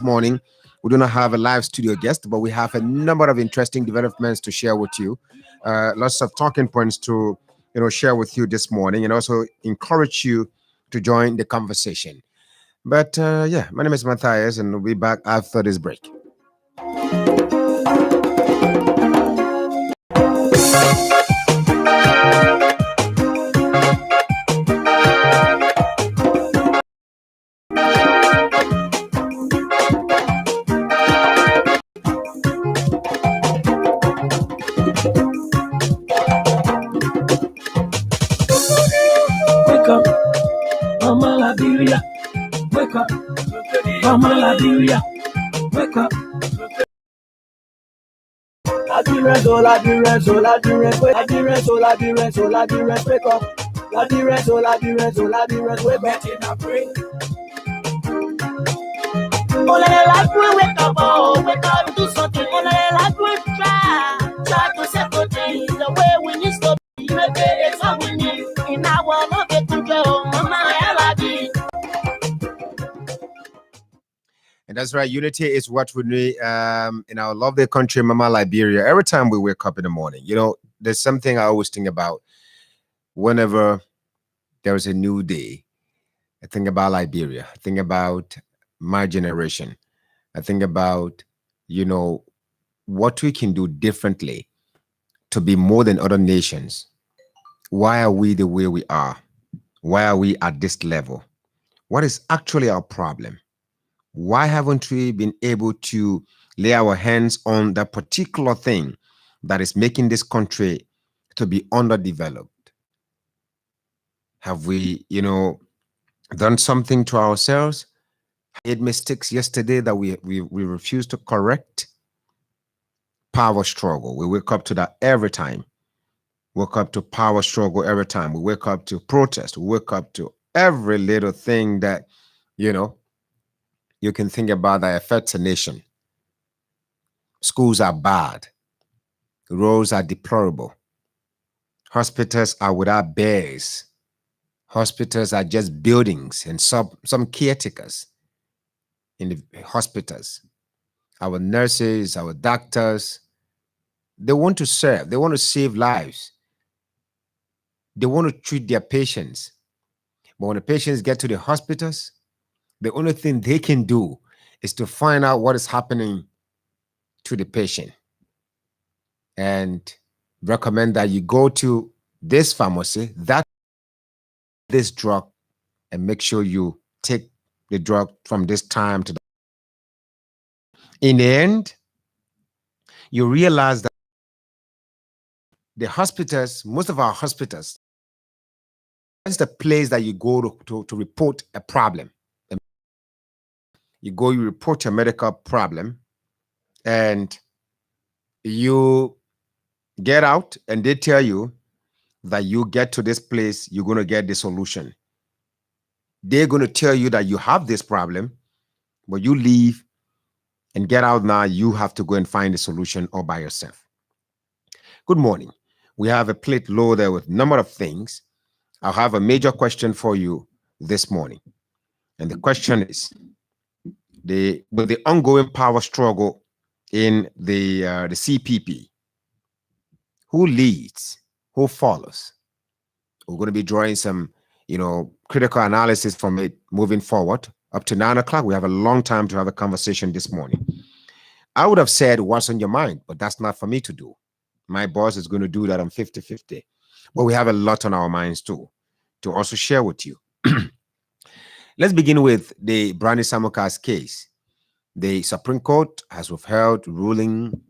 Morning. We do not have a live studio guest, but we have a number of interesting developments to share with you. Lots of talking points to share with you this morning, and also encourage you to join the conversation. But yeah, my name is Matthias, and we'll be back after this break. Wake up, Mama Liberia. Wake up, Mama Liberia. Wake up. Labirent, oh labirent, oh labirent, labirent, oh labirent, oh labirent, wake up. Labirent, oh labirent, oh labirent, wake up. In a pray. Oh la la, like we wake up, oh wake up, do something. Oh la la, like we try to settle things the way we need to be. Maybe it's all we need in our love control. Mama, I love you. And that's right. Unity is what we need in our lovely country, Mama Liberia. Every time we wake up in the morning, there's something I always think about whenever there is a new day. I think about Liberia. I think about my generation. I think about, what we can do differently to be more than other nations. Why are we the way we are? Why are we at this level? What is actually our problem? Why haven't we been able to lay our hands on that particular thing that is making this country to be underdeveloped? Have we, done something to ourselves? Made mistakes yesterday that we refuse to correct? Power struggle. We wake up to that every time. Wake up to power struggle every time. We wake up to protest. We wake up to every little thing that, you can think about that affects a nation. Schools are bad. Roads are deplorable. Hospitals are without beds. Hospitals are just buildings and some caretakers in the hospitals. Our nurses, our doctors, they want to serve. They want to save lives. They want to treat their patients. But when the patients get to the hospitals, the only thing they can do is to find out what is happening to the patient and recommend that you go to this pharmacy, this drug, and make sure you take the drug from this time to in the end, you realize that the hospitals, most of our hospitals, that's the place that you go to report a problem. You report your medical problem, and you get out, and they tell you that you get to this place, you're going to get the solution. They're going to tell you that you have this problem, but you leave and get out now. You have to go and find the solution all by yourself. Good morning. We have a plate loaded with a number of things. I'll have a major question for you this morning. And the question is, with the ongoing power struggle in the CPP, who leads, who follows? We're going to be drawing some, critical analysis from it moving forward. Up to 9 o'clock, we have a long time to have a conversation this morning. I would have said what's on your mind, but that's not for me to do. My boss is going to do that on 50-50. But we have a lot on our minds too, to also share with you. Let's begin with the Brani Samukas case. The Supreme Court has withheld ruling,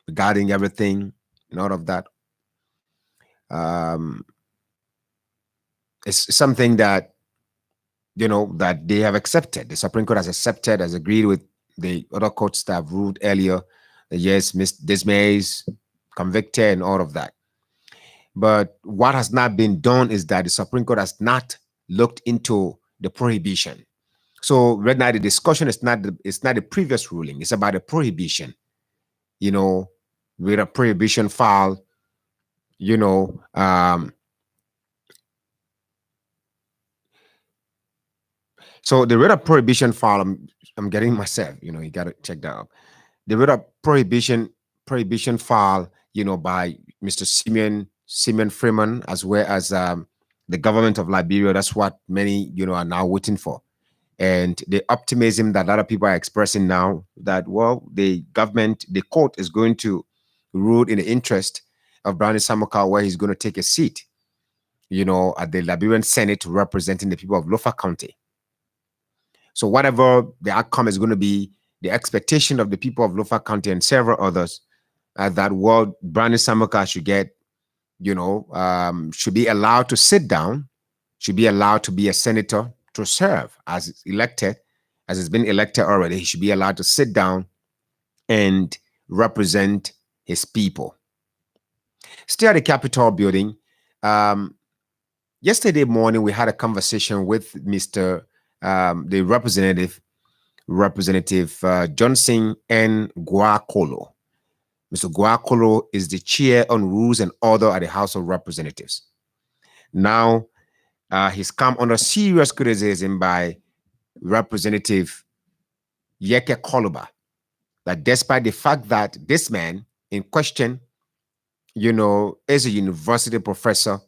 regarding everything and all of that. It's something that, that they have accepted. The Supreme Court has accepted, has agreed with the other courts that have ruled earlier that yes, Ms. Dismay is convicted and all of that. But what has not been done is that the Supreme Court has not looked into the prohibition. So right now the discussion is not the previous ruling. It's about the prohibition. With a prohibition file, So the writ of prohibition file, I'm getting myself, you got to check that out. The writ of prohibition file, by Mr. Simeon Freeman, as well as the government of Liberia. That's what many, are now waiting for. And the optimism that a lot of people are expressing now that, well, the court is going to rule in the interest of Brownie Samokal, where he's going to take a seat, at the Liberian Senate representing the people of Lofa County. So whatever the outcome is going to be, the expectation of the people of Lofa County and several others that world Brownie Samokal should get, should be allowed to sit down, should be allowed to be a senator to serve as elected, as it's been elected already. He should be allowed to sit down and represent his people. Still at the Capitol building, yesterday morning we had a conversation with the Representative Johnson N. Guakolo. Mr. Guakolo is the chair on Rules and Order at the House of Representatives. Now, he's come under serious criticism by Representative Yeke Koluba, that despite the fact that this man in question, is a university professor,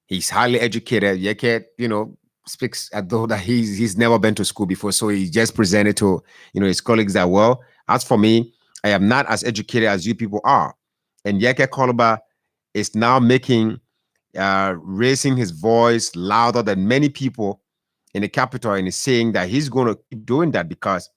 he's highly educated. Yeke, speaks as though that he's never been to school before. So he just presented to, his colleagues that, well, as for me, I am not as educated as you people are. And Yeke Koluba is now raising his voice louder than many people in the Capitol, and is saying that he's going to keep doing that because,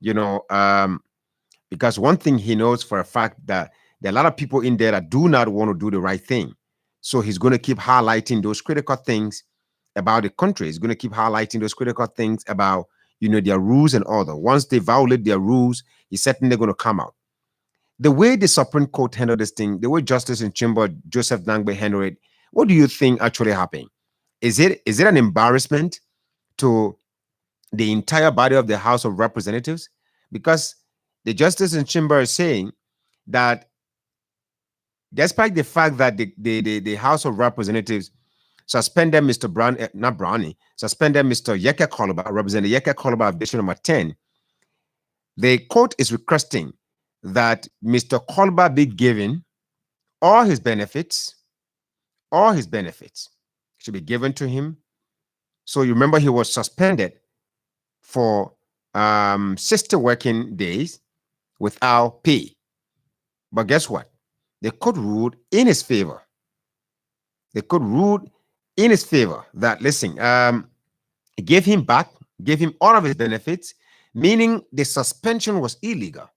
because one thing he knows for a fact that there are a lot of people in there that do not want to do the right thing. So he's going to keep highlighting those critical things about the country. He's going to keep highlighting those critical things about, their rules and order. Once they violate their rules, he's certainly going to come out. The way the Supreme Court handled this thing, the way Justice in Chamber Joseph Nangbe handled it, what do you think actually happened? Is it an embarrassment to the entire body of the House of Representatives? Because the Justice in Chamber is saying that despite the fact that the House of Representatives suspended Mr. Suspended Mr. Yeke Koluba, Representative Yeke Koluba of District Number 10, the court is requesting that Mr. Koluba be given all his benefits should be given to him. So you remember he was suspended for 60 working days without pay. But guess what? The court ruled in his favor. The court ruled in his favor that, listen, gave him all of his benefits, meaning the suspension was illegal.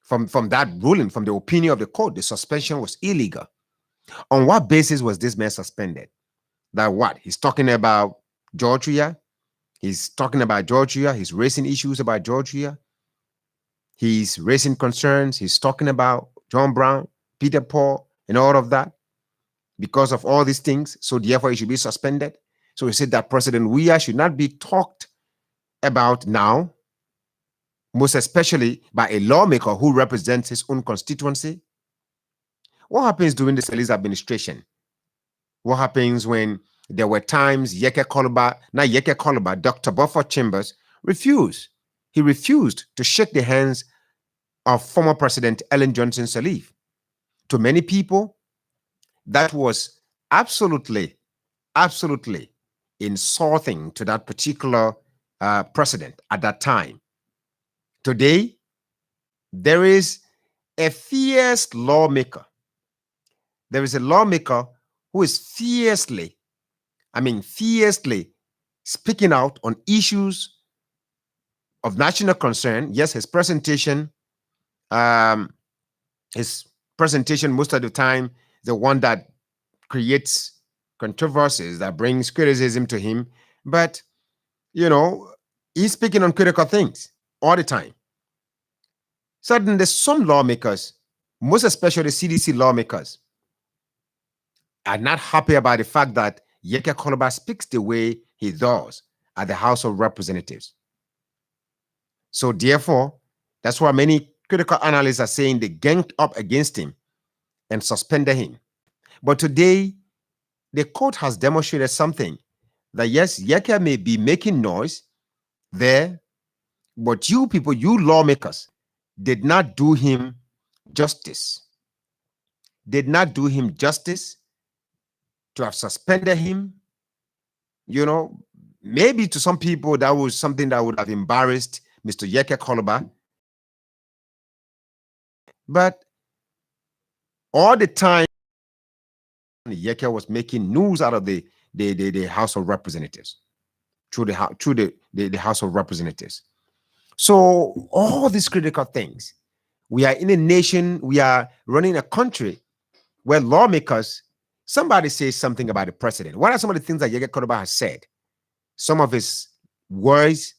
From that ruling, from the opinion of the court, the suspension was illegal. On what basis was this man suspended? That what? He's talking about Georgia. He's talking about Georgia. He's raising issues about Georgia. He's raising concerns. He's talking about John Brown, Peter Paul, and all of that. Because of all these things, so therefore he should be suspended. So he said that President Weah should not be talked about now, most especially by a lawmaker who represents his own constituency. What happens during the Sali's administration? What happens when there were times Dr. Buford Chambers refused. He refused to shake the hands of former President Ellen Johnson Sirleaf. To many people, that was absolutely insulting to that particular president at that time. Today, there is a fierce lawmaker. There is a lawmaker who is fiercely speaking out on issues of national concern. Yes, his presentation most of the time, the one that creates controversies, that brings criticism to him. But, he's speaking on critical things all the time. Suddenly, some lawmakers, most especially CDC lawmakers, are not happy about the fact that Yeke Koluba speaks the way he does at the House of Representatives. So therefore, that's why many critical analysts are saying they ganged up against him and suspended him. But today, the court has demonstrated something that yes, Yeke may be making noise there, but you people, you lawmakers, did not do him justice. Did not do him justice to have suspended him. You know, maybe to some people that was something that would have embarrassed Mr. Yeke Koloba. But all the time, Yeke was making news out of the House of Representatives through the House of Representatives. So all these critical things, we are in a nation, we are running a country where lawmakers, somebody says something about the president. What are some of the things that Yeke Koloba has said? Some of his words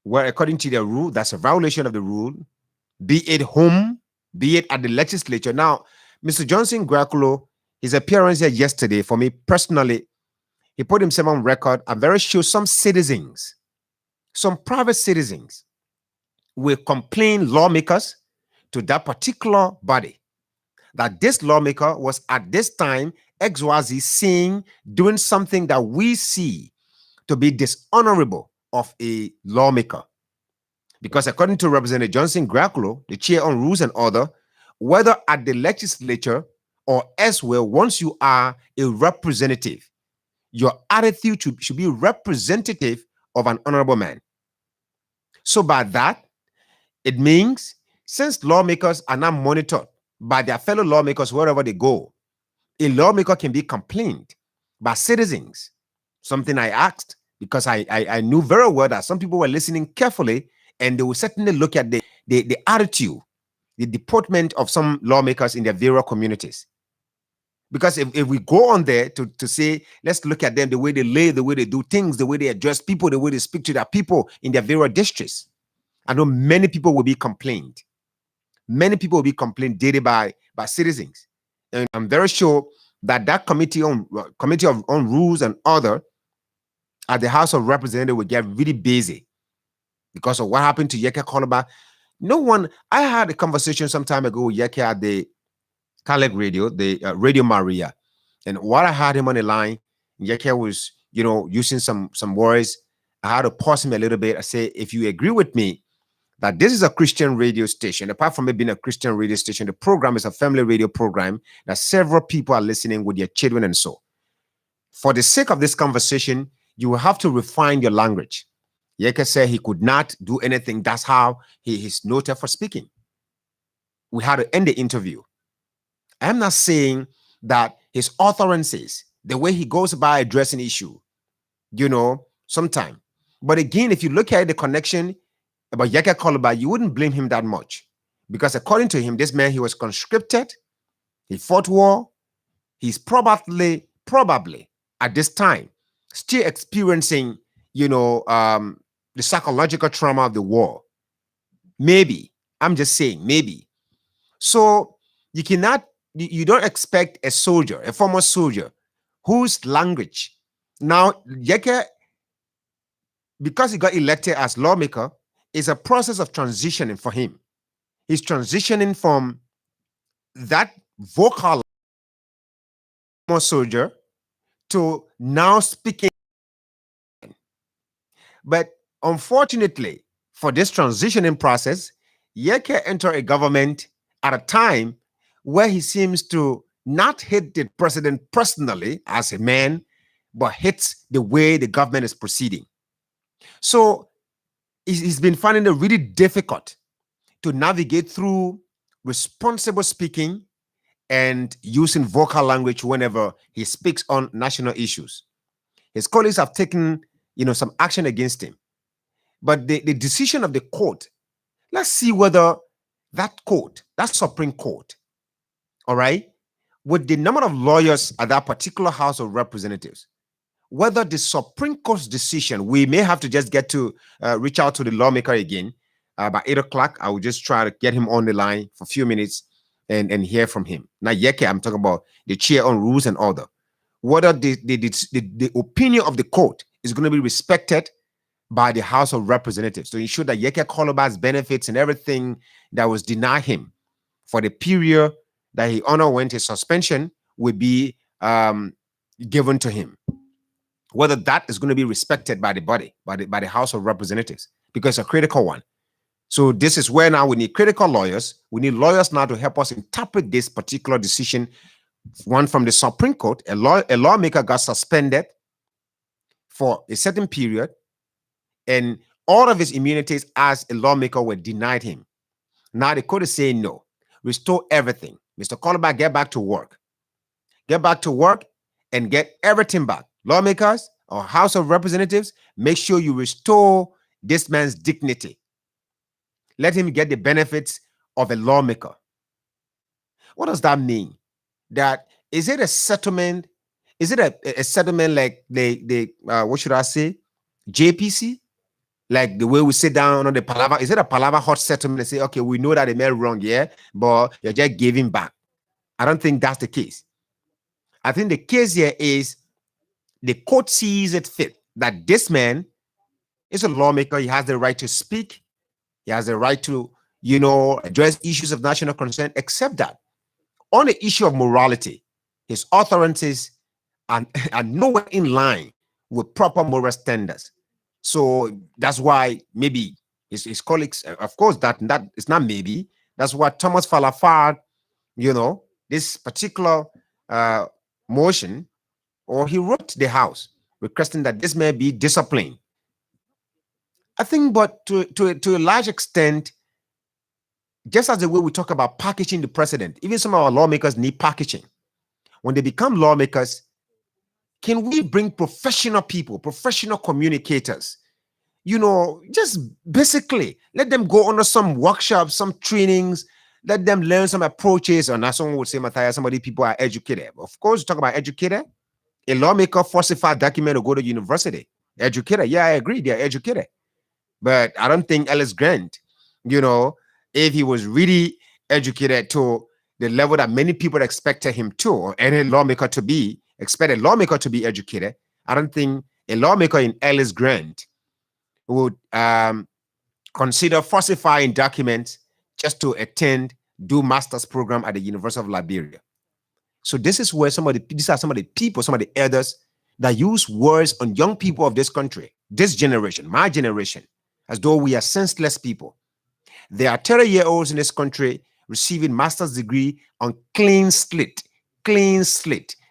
were according to the rule. That's a violation of the rule, be it home, be it at the legislature. Now, Mr. Johnson Graculo, his appearance here yesterday, for me personally, he put himself on record. I'm very sure some citizens, some private citizens, will complain lawmakers to that particular body that this lawmaker was at this time XYZ seeing doing something that we see to be dishonorable of a lawmaker. Because according to Representative Johnson Graculo, the chair on Rules and Order, whether at the legislature or elsewhere, once you are a representative, your attitude should be representative of an honorable man. So by that, it means since lawmakers are not monitored by their fellow lawmakers wherever they go, a lawmaker can be complained by citizens. Something I asked because I knew very well that some people were listening carefully, and they will certainly look at the attitude, the deportment of some lawmakers in their various communities. Because if we go on there to say, let's look at them, the way they live, the way they do things, the way they address people, the way they speak to their people in their various districts, I know many people will be complained. Many people will be complained daily by citizens. And I'm very sure that committee on Rules and Order at the House of Representatives will get really busy because of what happened to Yeke Koloba. No one, I had a conversation some time ago with Yeke at the Catholic radio, the Radio Maria. And while I had him on the line, Yeke was, using some words. I had to pause him a little bit. I say, if you agree with me that this is a Christian radio station, apart from it being a Christian radio station, the program is a family radio program that several people are listening with their children and so. For the sake of this conversation, you will have to refine your language. Yeke said he could not do anything. That's how he is noted for speaking. We had to end the interview. I'm not saying that his utterances, the way he goes about addressing issue, sometime. But again, if you look at the connection about Yeke Koloba, you wouldn't blame him that much. Because according to him, this man, he was conscripted, he fought war, he's probably at this time still experiencing, the psychological trauma of the war. Maybe, I'm just saying, maybe. So you don't expect a soldier, a former soldier, whose language, now Yeke, because he got elected as lawmaker, is a process of transitioning for him. He's transitioning from that vocal soldier to now speaking. But unfortunately, for this transitioning process, Yeke entered a government at a time where he seems to not hate the president personally as a man, but hates the way the government is proceeding. So he's been finding it really difficult to navigate through responsible speaking and using vocal language whenever he speaks on national issues. His colleagues have taken, some action against him. But the decision of the court, let's see whether that court, that Supreme Court, all right, with the number of lawyers at that particular House of Representatives, whether the Supreme Court's decision, we may have to just get to reach out to the lawmaker again by 8 o'clock. I will just try to get him on the line for a few minutes and hear from him. Now, Yeke, I'm talking about the chair on Rules and Order. Whether the opinion of the court is going to be respected by the House of Representatives to ensure that Yeke Koloba's benefits and everything that was denied him for the period that he underwent his suspension will be given to him. whether that is going to be respected by the body, by the House of Representatives, because it's a critical one. So this is where now we need critical lawyers. We need lawyers now to help us interpret this particular decision. One from the Supreme Court, a lawmaker got suspended for a certain period, and all of his immunities as a lawmaker were denied him. Now the court is saying no, restore everything. Mr. Kolobah, get back to work. Get back to work and get everything back. Lawmakers or House of Representatives, make sure you restore this man's dignity. Let him get the benefits of a lawmaker. What does that mean? That is it a settlement? Is it a settlement like the what should I say? JPC? Like the way we sit down on the palaver? Is it a palaver hot settlement and say, okay, we know that they made wrong, yeah, but you're just giving back? I don't think that's the case. I think the case here is the court sees it fit that this man is a lawmaker. He has the right to speak. He has the right to, address issues of national concern, except that on the issue of morality, his authorities are nowhere in line with proper moral standards. So that's why maybe his colleagues, of course, that it's not maybe. That's why Thomas Falafard, this particular motion, or he wrote to the House requesting that this may be disciplined. I think, but to a large extent, just as the way we talk about packaging the president, even some of our lawmakers need packaging. When they become lawmakers, can we bring professional people, professional communicators? Just basically let them go under some workshops, some trainings, let them learn some approaches. And as someone would say, Matthias, some of these people are educated. Of course, you talk about educated. A lawmaker falsified document to go to university. Educated. Yeah, I agree. They're educated. But I don't think Ellis Grant, if he was really educated to the level that many people expected him to, or any lawmaker to be, expect a lawmaker to be educated, I don't think a lawmaker in Ellis Grant would consider falsifying documents just to do master's program at the University of Liberia. So this is where these are some of the people, some of the elders that use words on young people of this country, this generation, my generation, as though we are senseless people. There are 30-year-olds in this country receiving master's degree on clean slate.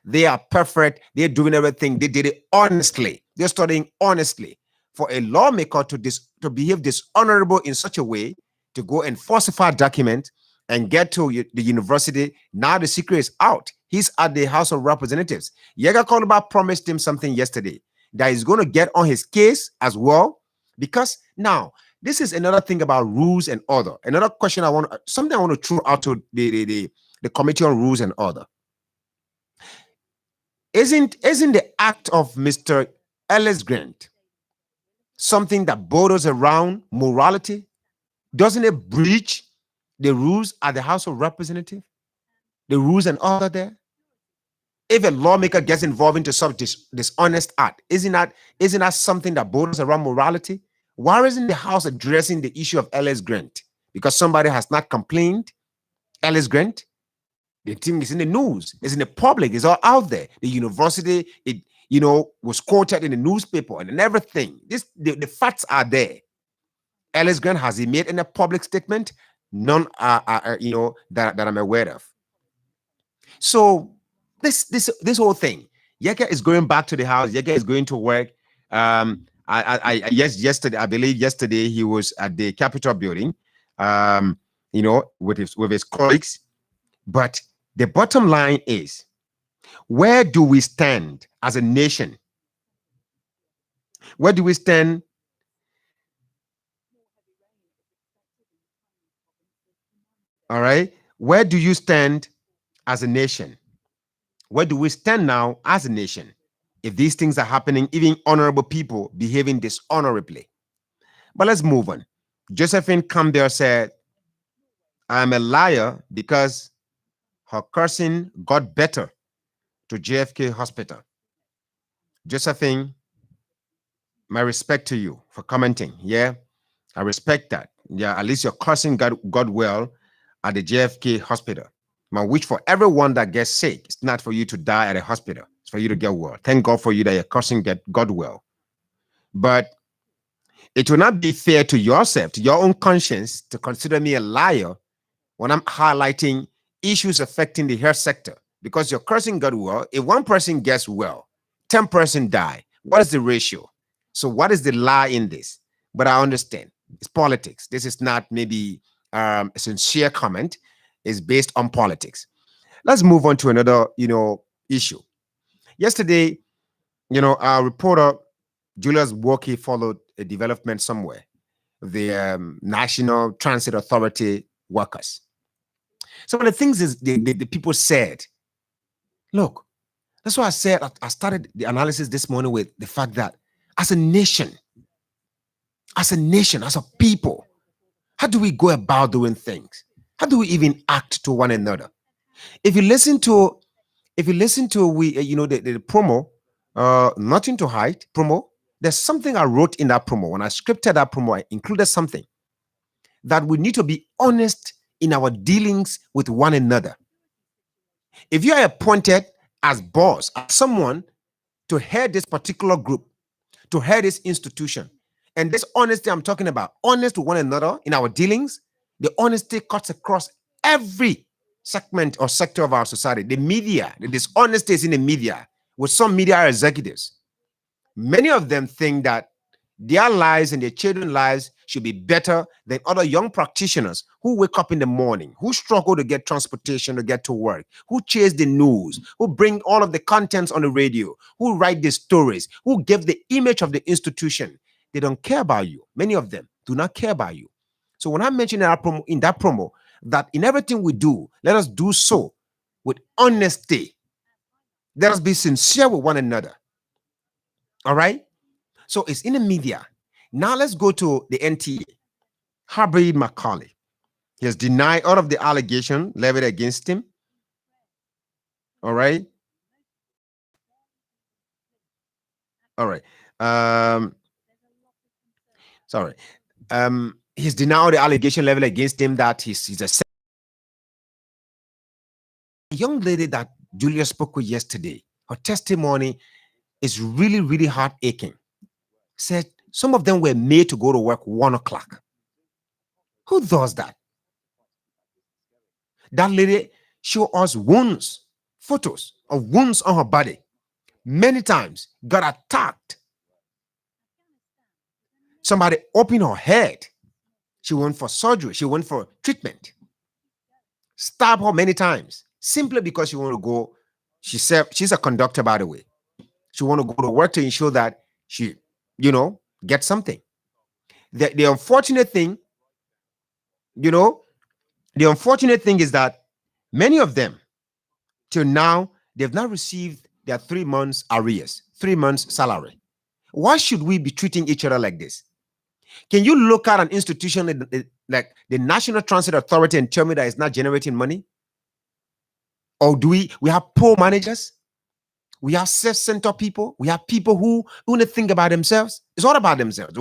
They are perfect. They're doing everything. They did it honestly. They're studying honestly. For a lawmaker to behave dishonorable in such a way, to go and falsify documents and get to the university, now the secret is out. He's at the House of Representatives. Yega Kolobah promised him something yesterday, that he's going to get on his case as well, because now this is another thing about rules and order. Another question I want to throw out to the Committee on Rules and Order. Isn't the act of Mr. Ellis Grant something that borders around morality? Doesn't it breach the rules at the House of Representatives? The rules and order there? If a lawmaker gets involved into some dishonest act, isn't that something that borders around morality? Why isn't the House addressing the issue of Ellis Grant? Because somebody has not complained? Ellis Grant? The thing is in the news, it's in the public, it's all out there. The university, it was quoted in the newspaper and everything. The facts are there. Ellis Grant, has he made any public statement? None are that I'm aware of. So this whole thing, Yeka is going back to the House. Yeka is going to work. Yesterday, I believe yesterday he was at the Capitol building, with his colleagues. But the bottom line is, where do we stand as a nation? Where do we stand? All right. Where do you stand as a nation? Where do we stand now as a nation? If these things are happening, even honorable people behaving dishonorably. But let's move on. Josephine Campbell said, I'm a liar because her cousin got better to JFK Hospital. Josephine, my respect to you for commenting. Yeah, I respect that. Yeah, at least your cousin got well at the JFK Hospital. My wish for everyone that gets sick is not for you to die at a hospital. It's for you to get well. Thank God for you that your cousin got well. But it will not be fair to yourself, to your own conscience, to consider me a liar when I'm highlighting issues affecting the health sector. Because your cousin got well, if one person gets well, 10 person die. What is the ratio? So what is the lie in this? But I understand it's politics. This is not maybe a sincere comment. It's based on politics. Let's move on to another, issue. Yesterday, our reporter Julius Woki followed a development somewhere. The National Transit Authority workers. Some of the things is the people said. Look, that's why I said I started the analysis this morning with the fact that as a nation, as a people, how do we go about doing things? How do we even act to one another? If you listen to the promo, nothing to hide promo, there's something I wrote in that promo. When I scripted that promo, I included something that we need to be honest in our dealings with one another. If you are appointed as boss, as someone to head this particular group, to head this institution, and this honesty I'm talking about, honest to one another in our dealings, the honesty cuts across every segment or sector of our society. The media, the dishonesty is in the media with some media executives. Many of them think that their lives and their children's lives should be better than other young practitioners who wake up in the morning, who struggle to get transportation to get to work, who chase the news, who bring all of the contents on the radio, who write the stories, who give the image of the institution. They don't care about you. Many of them do not care about you. So when I mentioned in that promo that in everything we do, let us do so with honesty. Let us be sincere with one another. All right? So it's in the media. Now let's go to the NTA. Habib Macaulay. He has denied all of the allegation levied against him. All right. All right. Sorry. He's denied the allegation leveled against him that he's a young lady that Julia spoke with yesterday. Her testimony is really, really heart aching. Said some of them were made to go to work 1 o'clock. Who does that? That lady showed us wounds, photos of wounds on her body. Many times got attacked. Somebody opened her head. She went for surgery. She went for treatment. Stabbed her many times simply because she wanted to go. She said she's a conductor, by the way. She want to go to work to ensure that she, get something. The unfortunate thing, the unfortunate thing is that many of them, till now, they've not received their 3 months arrears, 3 months salary. Why should we be treating each other like this? Can you look at an institution like the National Transit Authority and tell me that it's not generating money? Or do we have poor managers? We have self-centered people. We have people who only think about themselves. It's all about themselves.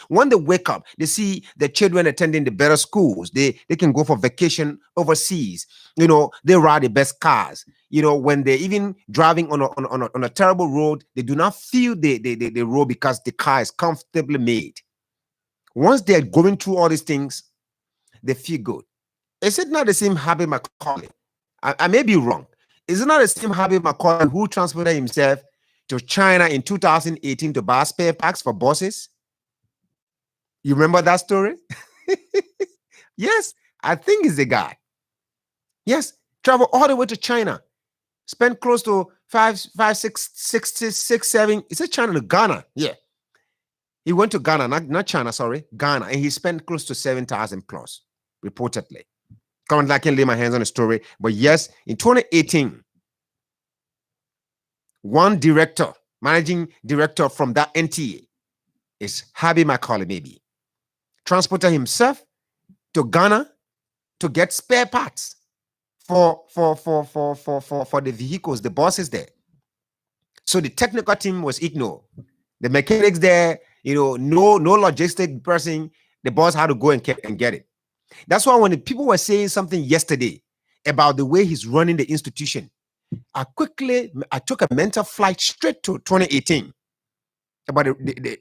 When they wake up, they see their children attending the better schools. They can go for vacation overseas. They ride the best cars. When they're even driving on a terrible road, they do not feel the road because the car is comfortably made. Once they're going through all these things, they feel good. Is it not the same Habib Macaulay? I may be wrong. Is it not the same Habib Macaulay who transported himself to China in 2018 to buy spare parts for buses? You remember that story? Yes, I think it's the guy. Yes, travel all the way to China. Spent close to 5, 6, 7. Is it China to Ghana? Yeah. He went to Ghana, not China, sorry, Ghana, and he spent close to 7,000 plus, reportedly. Currently, I can't lay my hands on the story, but yes, in 2018, one managing director from that NTA is Habib Macaulay, maybe, transported himself to Ghana to get spare parts for the vehicles, the buses there. So the technical team was ignored. The mechanics there, no logistic person, the boss had to go and get it. That's why when the people were saying something yesterday about the way he's running the institution, I took a mental flight straight to 2018 about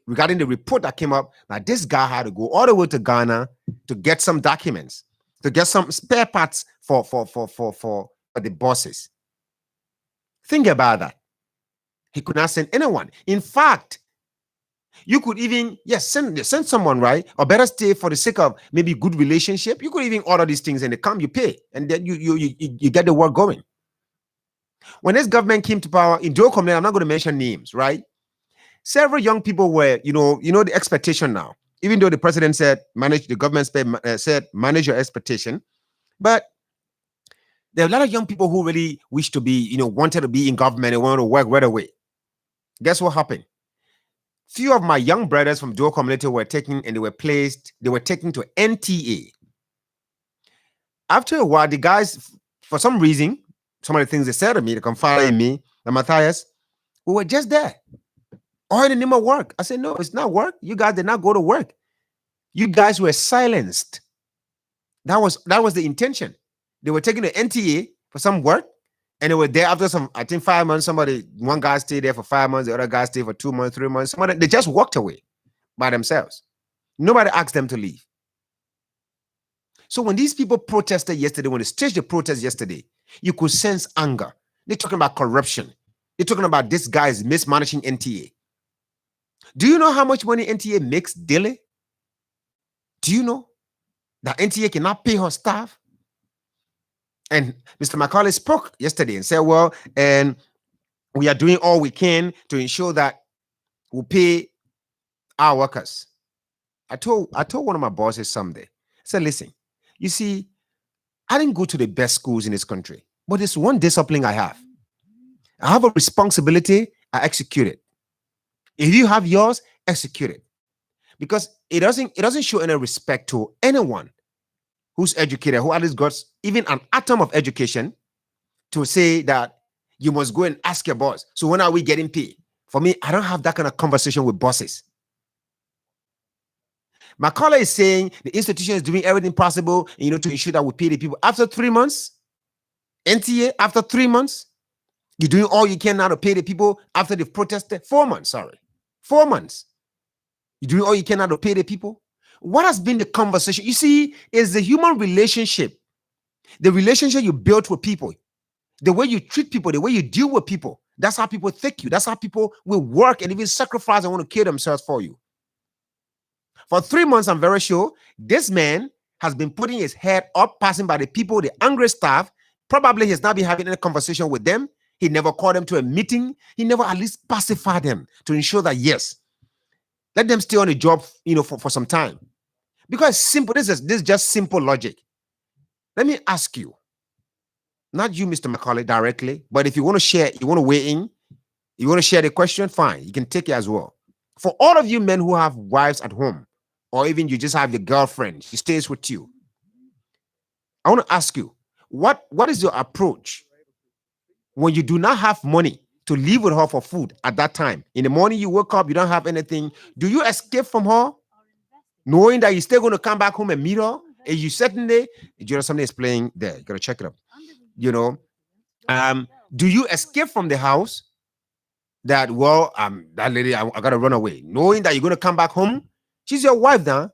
regarding the report that came up that this guy had to go all the way to Ghana to get some documents, to get some spare parts for the bosses. Think about that. He could not send anyone. In fact, you could even send someone, right? Or better stay for the sake of maybe good relationship. You could even order these things and they come, you pay, and then you get the work going. When this government came to power in Doe Community, I'm not going to mention names, right? Several young people were, the expectation now. Even though the president said manage your expectation, but there are a lot of young people who really wish to be, wanted to be in government and wanted to work right away. Guess what happened? Few of my young brothers from Doe Community were taken and they were taken to NTA. After a while, the guys, for some reason, some of the things they said to me, they confided in me, and Matthias, we were just there. All in the name of work. I said, no, it's not work. You guys did not go to work. You guys were silenced. That was the intention. They were taking the NTA for some work, and they were there after 5 months. One guy stayed there for 5 months, the other guy stayed for 2 months, 3 months. They just walked away by themselves. Nobody asked them to leave. So when these people protested yesterday, when they staged the protest yesterday, you could sense anger. They're talking about corruption. They're talking about this guy is mismanaging NTA. Do you know how much money NTA makes daily? Do you know that NTA cannot pay her staff? And Mr. Macaulay spoke yesterday and said, well, and we are doing all we can to ensure that we pay our workers. I told one of my bosses someday, I said, listen, you see, I didn't go to the best schools in this country, but there's one discipline I have. I have a responsibility, I execute it. If you have yours, execute it. Because it doesn't show any respect to anyone who's educated, who at least got even an atom of education, to say that you must go and ask your boss. So when are we getting paid? For me, I don't have that kind of conversation with bosses. Macaulay is saying the institution is doing everything possible, to ensure that we pay the people. After 3 months, NTA, after 3 months, you're doing all you can now to pay the people after they've protested. 4 months, 4 months. You're doing all you can now to pay the people. What has been the conversation? You see, is the human relationship, the relationship you built with people, the way you treat people, the way you deal with people. That's how people thank you. That's how people will work and even sacrifice and want to kill themselves for you. For 3 months, I'm very sure this man has been putting his head up, passing by the people, the angry staff. Probably he's not been having any conversation with them. He never called them to a meeting. He never at least pacified them to ensure that, yes, let them stay on the job, for some time. Because simple, this is just simple logic. Let me ask you, not you, Mr. Macaulay, directly, but if you want to share, you want to weigh in, you want to share the question, fine, you can take it as well. For all of you men who have wives at home, or even you just have your girlfriend, she stays with you, I want to ask you, what is your approach when you do not have money to live with her for food at that time? In the morning you wake up, you don't have anything. Do you escape from her, knowing that you're still going to come back home and meet her? And you certainly, something is playing there. You got to check it out. Do you escape from the house that, that lady, I got to run away, knowing that you're going to come back home? She's your wife now.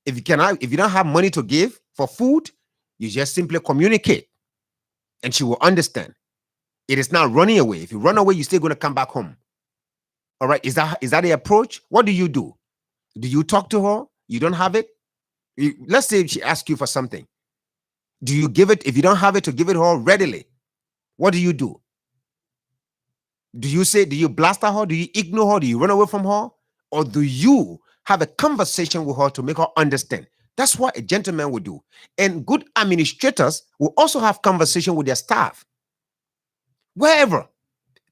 If you don't have money to give for food, you just simply communicate and she will understand. It is not running away. If you run away, you're still going to come back home. All right. Is that the approach? What do you do? Do you talk to her? You don't have it? Let's say she asks you for something. Do you give it? If you don't have it, to give it her readily. What do you do? Do you blast at her? Do you ignore her? Do you run away from her? Or do you have a conversation with her to make her understand? That's what a gentleman would do. And good administrators will also have conversation with their staff. Wherever,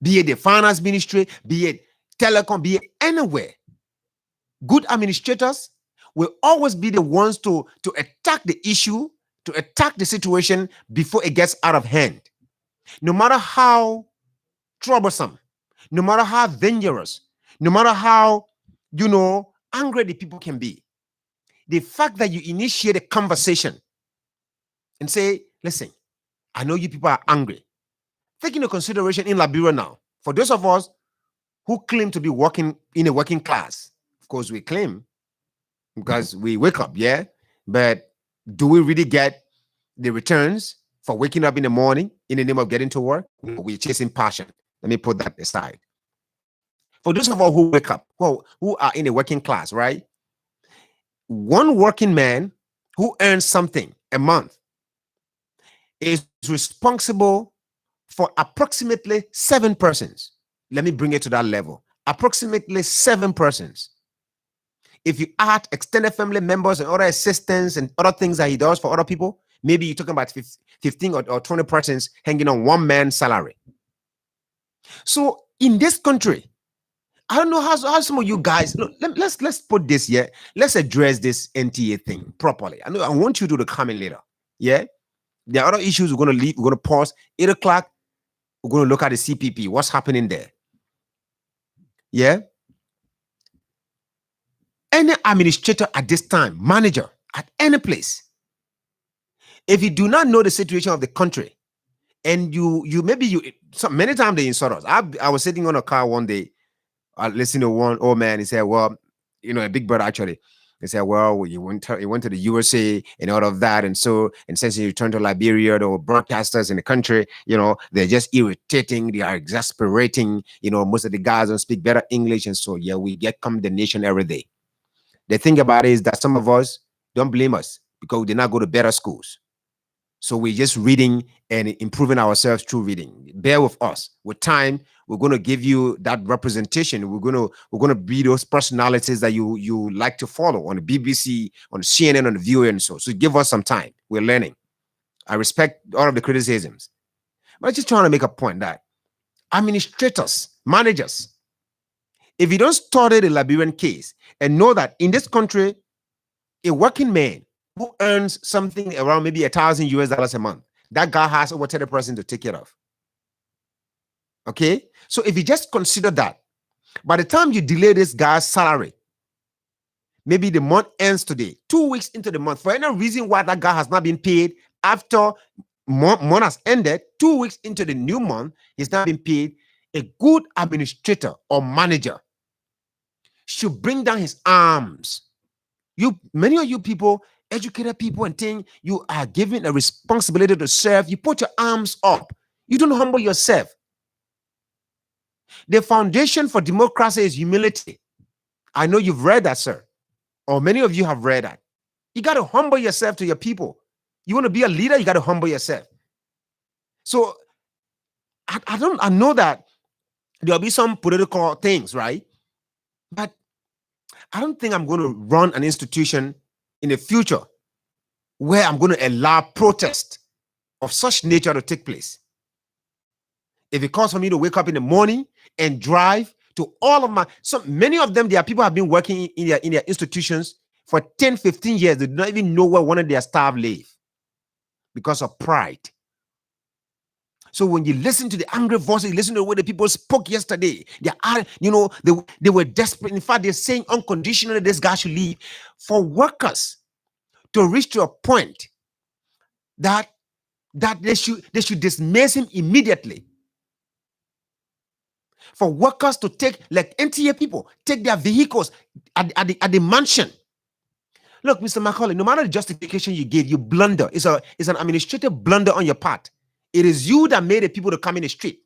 be it the finance ministry, be it telecom, be it anywhere. Good administrators will always be the ones to attack the issue, to attack the situation before it gets out of hand. No matter how troublesome, no matter how dangerous, no matter how, angry the people can be, the fact that you initiate a conversation and say, listen, I know you people are angry. Take into consideration in Liberia now, for those of us who claim to be working in a working class, of course we claim because we wake up, yeah, but do we really get the returns for waking up in the morning in the name of getting to work? No, we're chasing passion. Let me put that aside. For those of us who wake up, who are in a working class, right? One working man who earns something a month is responsible for approximately 7 persons. Let me bring it to that level. Approximately 7 persons. If you add extended family members and other assistants and other things that he does for other people, maybe you're talking about 15 or 20 persons hanging on one man's salary. So in this country, I don't know how some of you guys, look, let's put this here. Let's address this NTA thing properly. I want you to comment later. Yeah. There are other issues we're going to leave. We're going to pause. 8 o'clock, we're going to look at the CPP. What's happening there? Yeah. Any administrator at this time, manager at any place, if you do not know the situation of the country, and many times they insult us. I was sitting on a car one day, listening to one old man. He said, well, a big brother actually. He said, well, you went to the USA and all of that. And since you returned to Liberia, the broadcasters in the country, they're just irritating. They are exasperating. Most of the guys don't speak better English. And so, yeah, we get condemnation every day. The thing about it is that some of us, don't blame us because we did not go to better schools. So we're just reading and improving ourselves through reading. Bear with us. With time, we're going to give you that representation. We're going to be those personalities that you like to follow on the BBC, on the CNN, on the VOA, and so give us some time. We're learning. I respect all of the criticisms, but I'm just trying to make a point that administrators, managers, if you don't study the Liberian case and know that in this country, a working man who earns something around maybe $1,000 a month, that guy has over 30% to take care of. Okay, so if you just consider that, by the time you delay this guy's salary, maybe the month ends today, 2 weeks into the month, for any reason why that guy has not been paid after month has ended, 2 weeks into the new month, he's not been paid. A good administrator or manager should bring down his arms. Many of you people, educated people, and think you are given a responsibility to serve. You put your arms up. You don't humble yourself. The foundation for democracy is humility. I know you've read that, sir, or many of you have read that. You got to humble yourself to your people. You want to be a leader, you got to humble yourself. So I know that there'll be some political things, right? But I don't think I'm going to run an institution in the future where I'm going to allow protest of such nature to take place. If it calls for me to wake up in the morning and drive to all of many of them, there are people who have been working in their institutions for 10, 15 years. They do not even know where one of their staff live because of pride. So when you listen to the angry voices, you listen to the way the people spoke yesterday, they were desperate. In fact, they're saying unconditionally this guy should leave. For workers to reach to a point that they should dismiss him immediately. For workers to take, like NTA people, take their vehicles at the mansion. Look, Mr. Macaulay, no matter the justification you give, you blunder. It's an administrative blunder on your part. It is you that made the people to come in the street.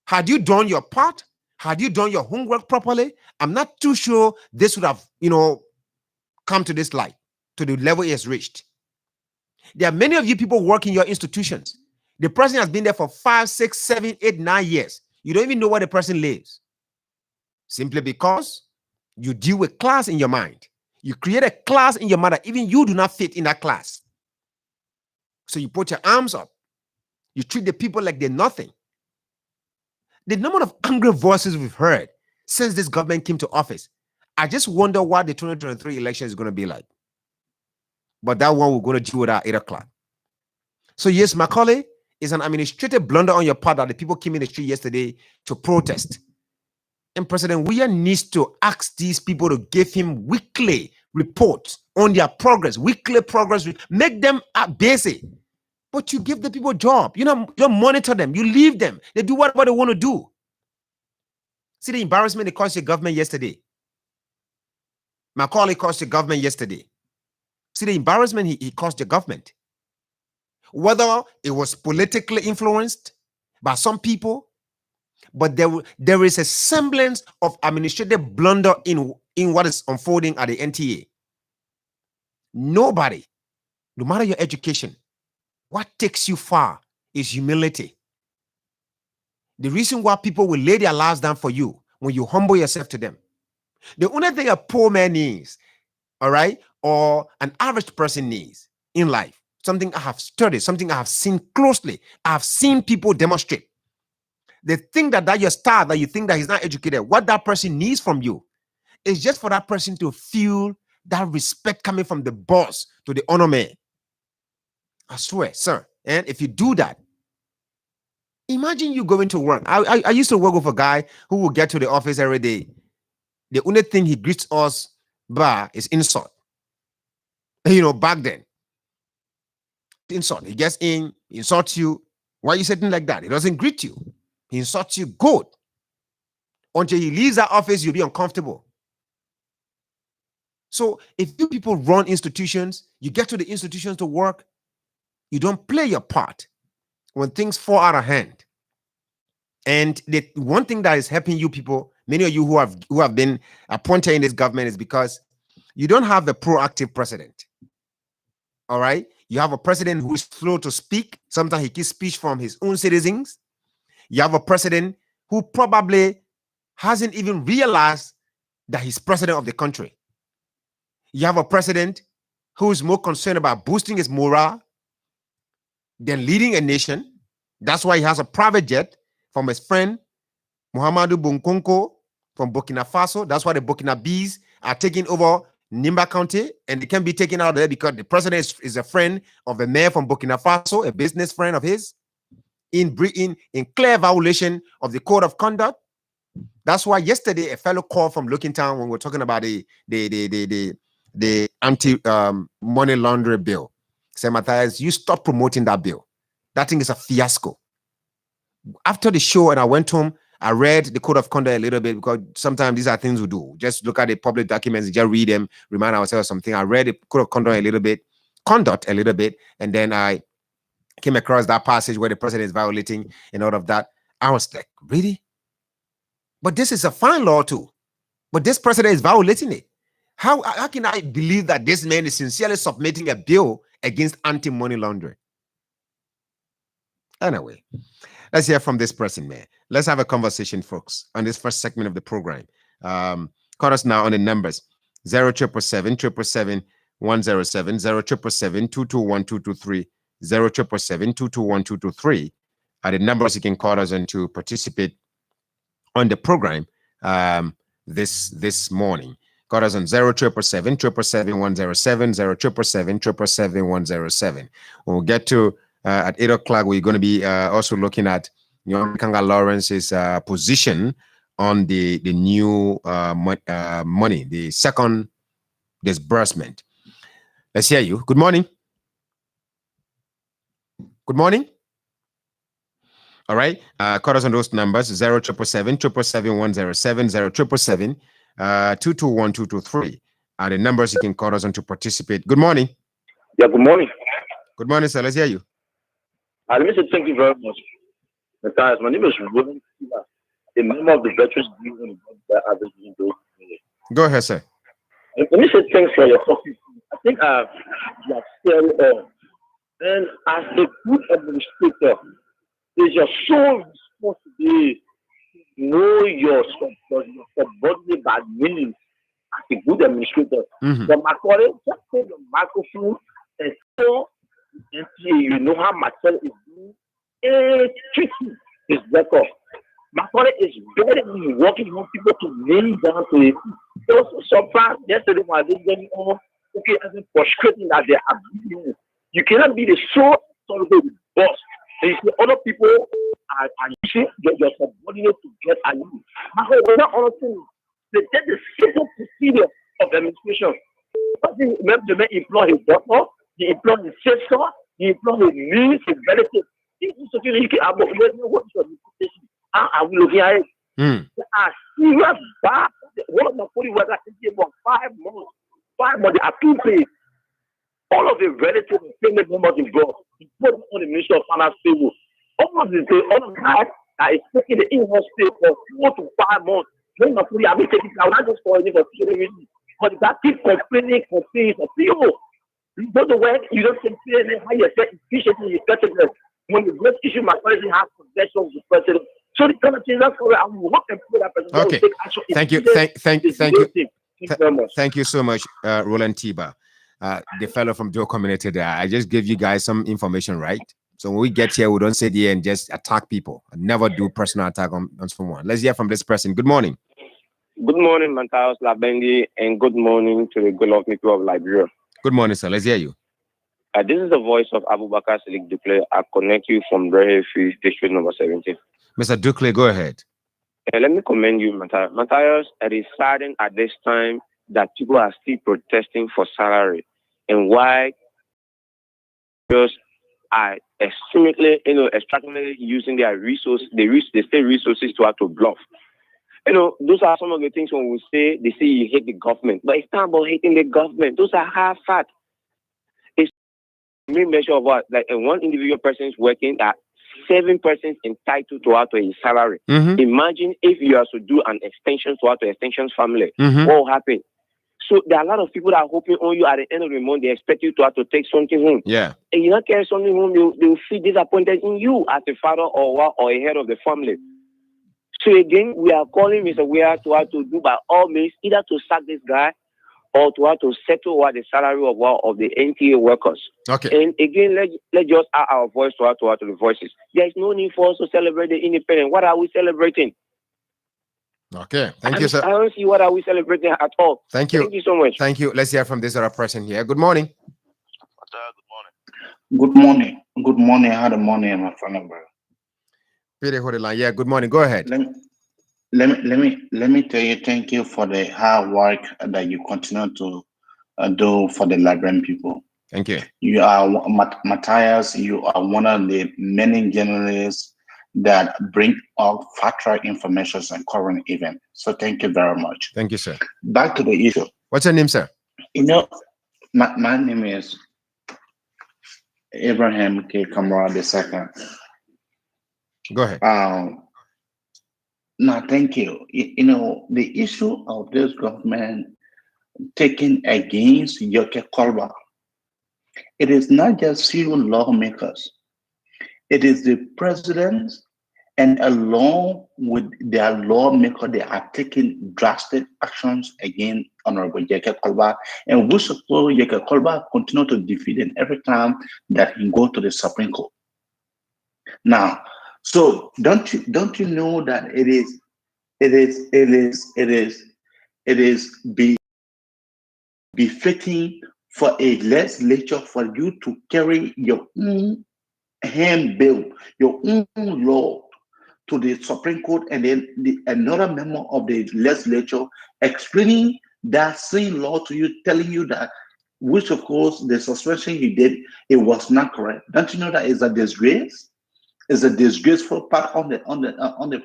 Had you done your part, had you done your homework properly, I'm not too sure this would have, come to this light, to the level it has reached. There are many of you people working in your institutions. The person has been there for 5, 6, 7, 8, 9 years. You don't even know where the person lives. Simply because you deal with class in your mind. You create a class in your mind that even you do not fit in that class. So you put your arms up. You treat the people like they're nothing. The number of angry voices we've heard since this government came to office, I just wonder what the 2023 election is going to be like. But that one we're going to deal with at 8 o'clock. So yes, Macaulay, is an administrative blunder on your part that the people came in the street yesterday to protest. And President William needs to ask these people to give him weekly reports on their progress, weekly progress, make them busy. But you give the people a job. You don't monitor them. You leave them. They do whatever they want to do. See the embarrassment it cost the government yesterday. Macaulay cost the government yesterday. See the embarrassment he cost the government. Whether it was politically influenced by some people, but there is a semblance of administrative blunder in what is unfolding at the NTA. Nobody, no matter your education, what takes you far is humility. The reason why people will lay their lives down for you when you humble yourself to them. The only thing a poor man needs, all right, or an average person needs in life, something I have studied, something I have seen closely, I have seen people demonstrate. The thing that your star that you think that he's not educated, what that person needs from you is just for that person to feel that respect coming from the boss to the honor man. I swear, sir. And if you do that, imagine you going to work. I used to work with a guy who would get to the office every day. The only thing he greets us by is insult. Back then. Insult. He gets in, he insults you. Why are you sitting like that? He doesn't greet you. He insults you good. Until he leaves that office, you'll be uncomfortable. So if you people run institutions, you get to the institutions to work, you don't play your part when things fall out of hand. And the one thing that is helping you people, many of you who have been appointed in this government, is because you don't have a proactive president. All right? You have a president who is slow to speak. Sometimes he keeps speech from his own citizens. You have a president who probably hasn't even realized that he's president of the country. You have a president who is more concerned about boosting his morale than leading a nation. That's why he has a private jet from his friend Muhammadu Bunkonko from Burkina Faso. That's why the Burkinabes are taking over Nimba County, and they can be taken out of there because the president is a friend of a mayor from Burkina Faso, a business friend of his, in clear violation of the code of conduct. That's why yesterday a fellow called from Looking Town when we were talking about the anti-money laundering bill. Said, Matthias, you stop promoting that bill. That thing is a fiasco. After the show, and I went home, I read the code of conduct a little bit, because sometimes these are things we do. Just look at the public documents, just read them, remind ourselves of something. I read the code of conduct a little bit, and then I came across that passage where the president is violating and all of that. I was like, really? But this is a fine law too. But this president is violating it. How can I believe that this man is sincerely submitting a bill against anti-money laundering? Anyway, let's hear from this person, man. Let's have a conversation, folks, on this first segment of the program. Call us now on the numbers 0777 107 0777 221 223 0777 221 223 are the numbers you can call us on to participate on the program this morning. Call us on 0777 777 107 0777 777 107. We'll get to at 8 o'clock. We're going to be also looking at Kanga Lawrence's position on the new money, the second disbursement. Let's hear you. Good morning. Good morning. All right. Call us on those numbers 0777 777 107 0777 221 223 are the numbers you can call us on to participate. Good morning. Yeah, good morning. Good morning, sir. Let's hear you. Let me say thank you very much. Matthias, my name is William, a member of the Veterans Union. Go ahead, sir. Let me say thanks for your talking. I think you have said it all. And as a good administrator, it's your sole responsibility to know your subordinate by meaning as a good administrator. But Macaulay, just take the microphone and tell the NTA you know how Macaulay is doing treating his record. Macaulay is very working on people to kneel down to it. Also, sometimes yesterday when I did going on, okay, as in frustrating that they are doing. You cannot be the sole boss. And you see, other people are using your subordinate to get at you. Macaulay, we're not understanding. They take the simple procedure of administration. The man employ his doctor, he employ his sister, he employed his relative. What is your reputation? How are we looking at it? There are serious bad. One of my colleagues was at about 5 months. 5 months, they are too paid. All of the relatives and family members involved, he put them on the Ministry of Finance payroll. All of that are taking the in-house pay for 4 to 5 months. When my colleague, I mean, take it out, not just for any for reason. But that keep complaining for people. You go to work, you don't complain how you get efficiency, you get it. When the great issue, my president has possession of the president. So the kind of thing that's why I will not employ that person. Okay. Thank you. Thank you. Thank you so much, Roland Tiba, the fellow from Joe Community there. I just gave you guys some information, right? So when we get here, we don't sit here and just attack people. I never do personal attack on someone. Let's hear from this person. Good morning. Good morning, Mathias Labendi, and good morning to the good of people of Liberia. Good morning, sir. Let's hear you. This is the voice of Abubakar Salik Ducle. I connect you from Brehefi, district number 17. Mr. Ducle, go ahead. Let me commend you, Mathias. Mathias, it is saddening at this time that people are still protesting for salary, and why just are extremely, extractively using their resources, the state resources to have to bluff. Those are some of the things when we say, they say you hate the government, but it's not about hating the government. Those are half facts. It's a measure of what, like one individual person is working at 7 persons entitled to out a salary. Imagine if you are to do an extension to out the extension's family, what will happen? So there are a lot of people that are hoping on you at the end of the month. They expect you to have to take something home. Yeah. And you not carry something home, they will feel disappointed in you as a father or a head of the family. So again, we are calling Mr. Weah to have to do by all means either to sack this guy or to have to settle what the salary of the NTA workers. Okay. And again, let's just add our voice to the voices. There is no need for us to celebrate the independence. What are we celebrating? Okay. Thank you, sir. I don't see what are we celebrating at all. Thank you. Thank you so much. Thank you. Let's hear from this other person here. Good morning. Good morning. Good morning. How the morning, my friend, bro? Peter Hodeline. Yeah, good morning. Go ahead. Let me tell you, thank you for the hard work that you continue to do for the Liberian people. Thank you. You are Mathias. You are one of the many journalists that bring up factual information and current events. So thank you very much. Thank you, sir. Back to the issue. What's your name, sir? My name is Abraham K. Kamara II. Go ahead. No, thank you. The issue of this government taking against Yoke Kolba, it is not just few lawmakers. It is the president, and along with their lawmaker, they are taking drastic actions against Honorable Yoke Kolba, and we suppose Yoke Kolba continue to defeat him every time that he go to the Supreme Court. Now, so don't you know that it is befitting for a legislature for you to carry your own handbill, your own law to the Supreme Court, and then another member of the legislature explaining that same law to you, telling you that, which of course the suspension you did, it was not correct. Don't you know that is a disgrace? Is a disgraceful part on the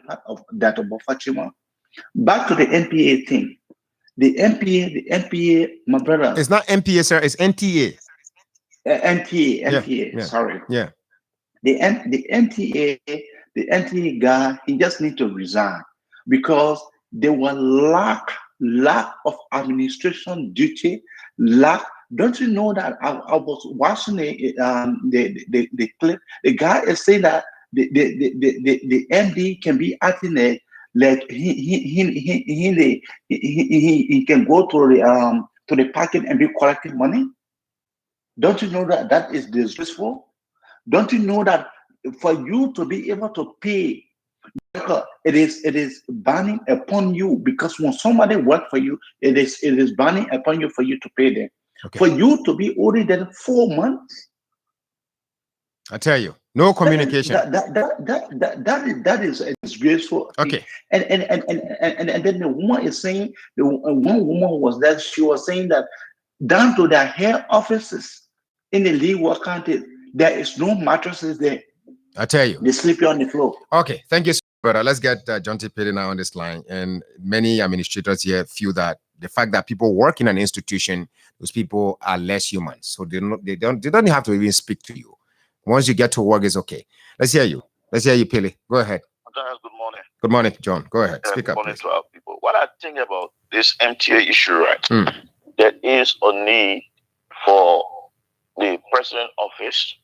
part of that of Bafachima. Back to the NPA thing. The NPA, my brother. It's not NPA, sir. It's NTA. NTA. Yeah. Sorry. Yeah. The NTA guy, he just need to resign because there was lack of administration duty. Don't you know that I was watching the clip? The guy is saying that the MD can be acting like he can go to the parking and be collecting money. Don't you know that that is disgraceful? Don't you know that for you to be able to pay, it is burning upon you, because when somebody works for you, it is burning upon you for you to pay them. Okay. For you to be older than 4 months, I tell you, no communication. That is disgraceful. Okay. And then the woman is saying, one woman was that she was saying that down to their head offices in the Leeward County, There is no mattresses there. I tell you. They sleep on the floor. Okay, thank you, brother. Let's get John T. Petty now on this line. And many administrators here feel that the fact that people work in an institution, those people are less human. So they don't have to even speak to you. Once you get to work, it's okay. Let's hear you. Let's hear you, Pele. Go ahead. Good morning. Good morning, John. Go ahead. Speak Good up, morning please. to our people. What I think about this MTA issue, right? There is a need for the president office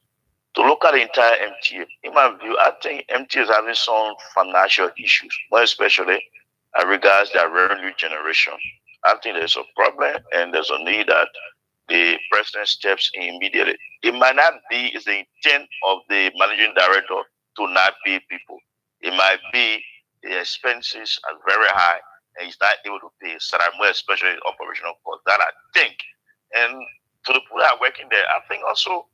to look at the entire MTA. In my view, I think MTA is having some financial issues, more especially as regards their revenue generation. I think there's a problem and there's a need that the president steps in immediately. It might not be the intent of the managing director to not pay people. It might be the expenses are very high and he's not able to pay salary, more especially operational costs. That I think. And to the people that are working there, I think also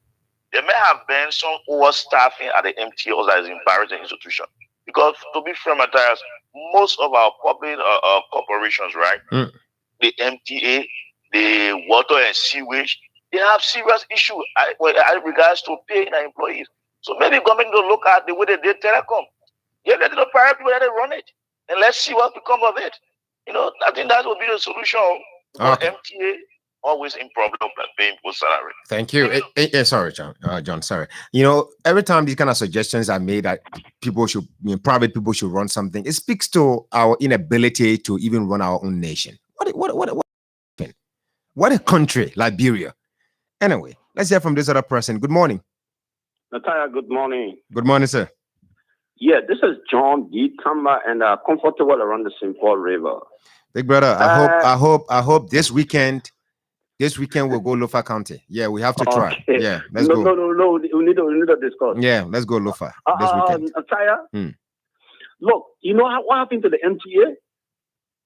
there may have been some overstaffing at the MTA or that is embarrassing institution. Because to be fair, Matthias, most of our public corporations, right? The MTA, the water and sewage, they have serious issues as regards to paying their employees. So maybe government will look at the way they did telecom. Yeah, let the private people let it run it. And let's see what becomes of it. You know, I think that would be the solution. Okay. MTA always in problem of paying people salary. Thank you. Sorry, John. John, sorry. You know, every time these kind of suggestions are made that people should, private people should run something, it speaks to our inability to even run our own nation. What a country, Liberia. Anyway, let's hear from this other person. Good morning. Natalia, good morning. Good morning, sir. Yeah, this is John D. Tamba and comfortable around the St. Paul River. Big brother, I hope this weekend we'll go Lofa County. Yeah, we have to try. Okay. Yeah, let's go. No. We need to discuss. Yeah, let's go Lofa this weekend. Natalia, look, you know what happened to the MTA?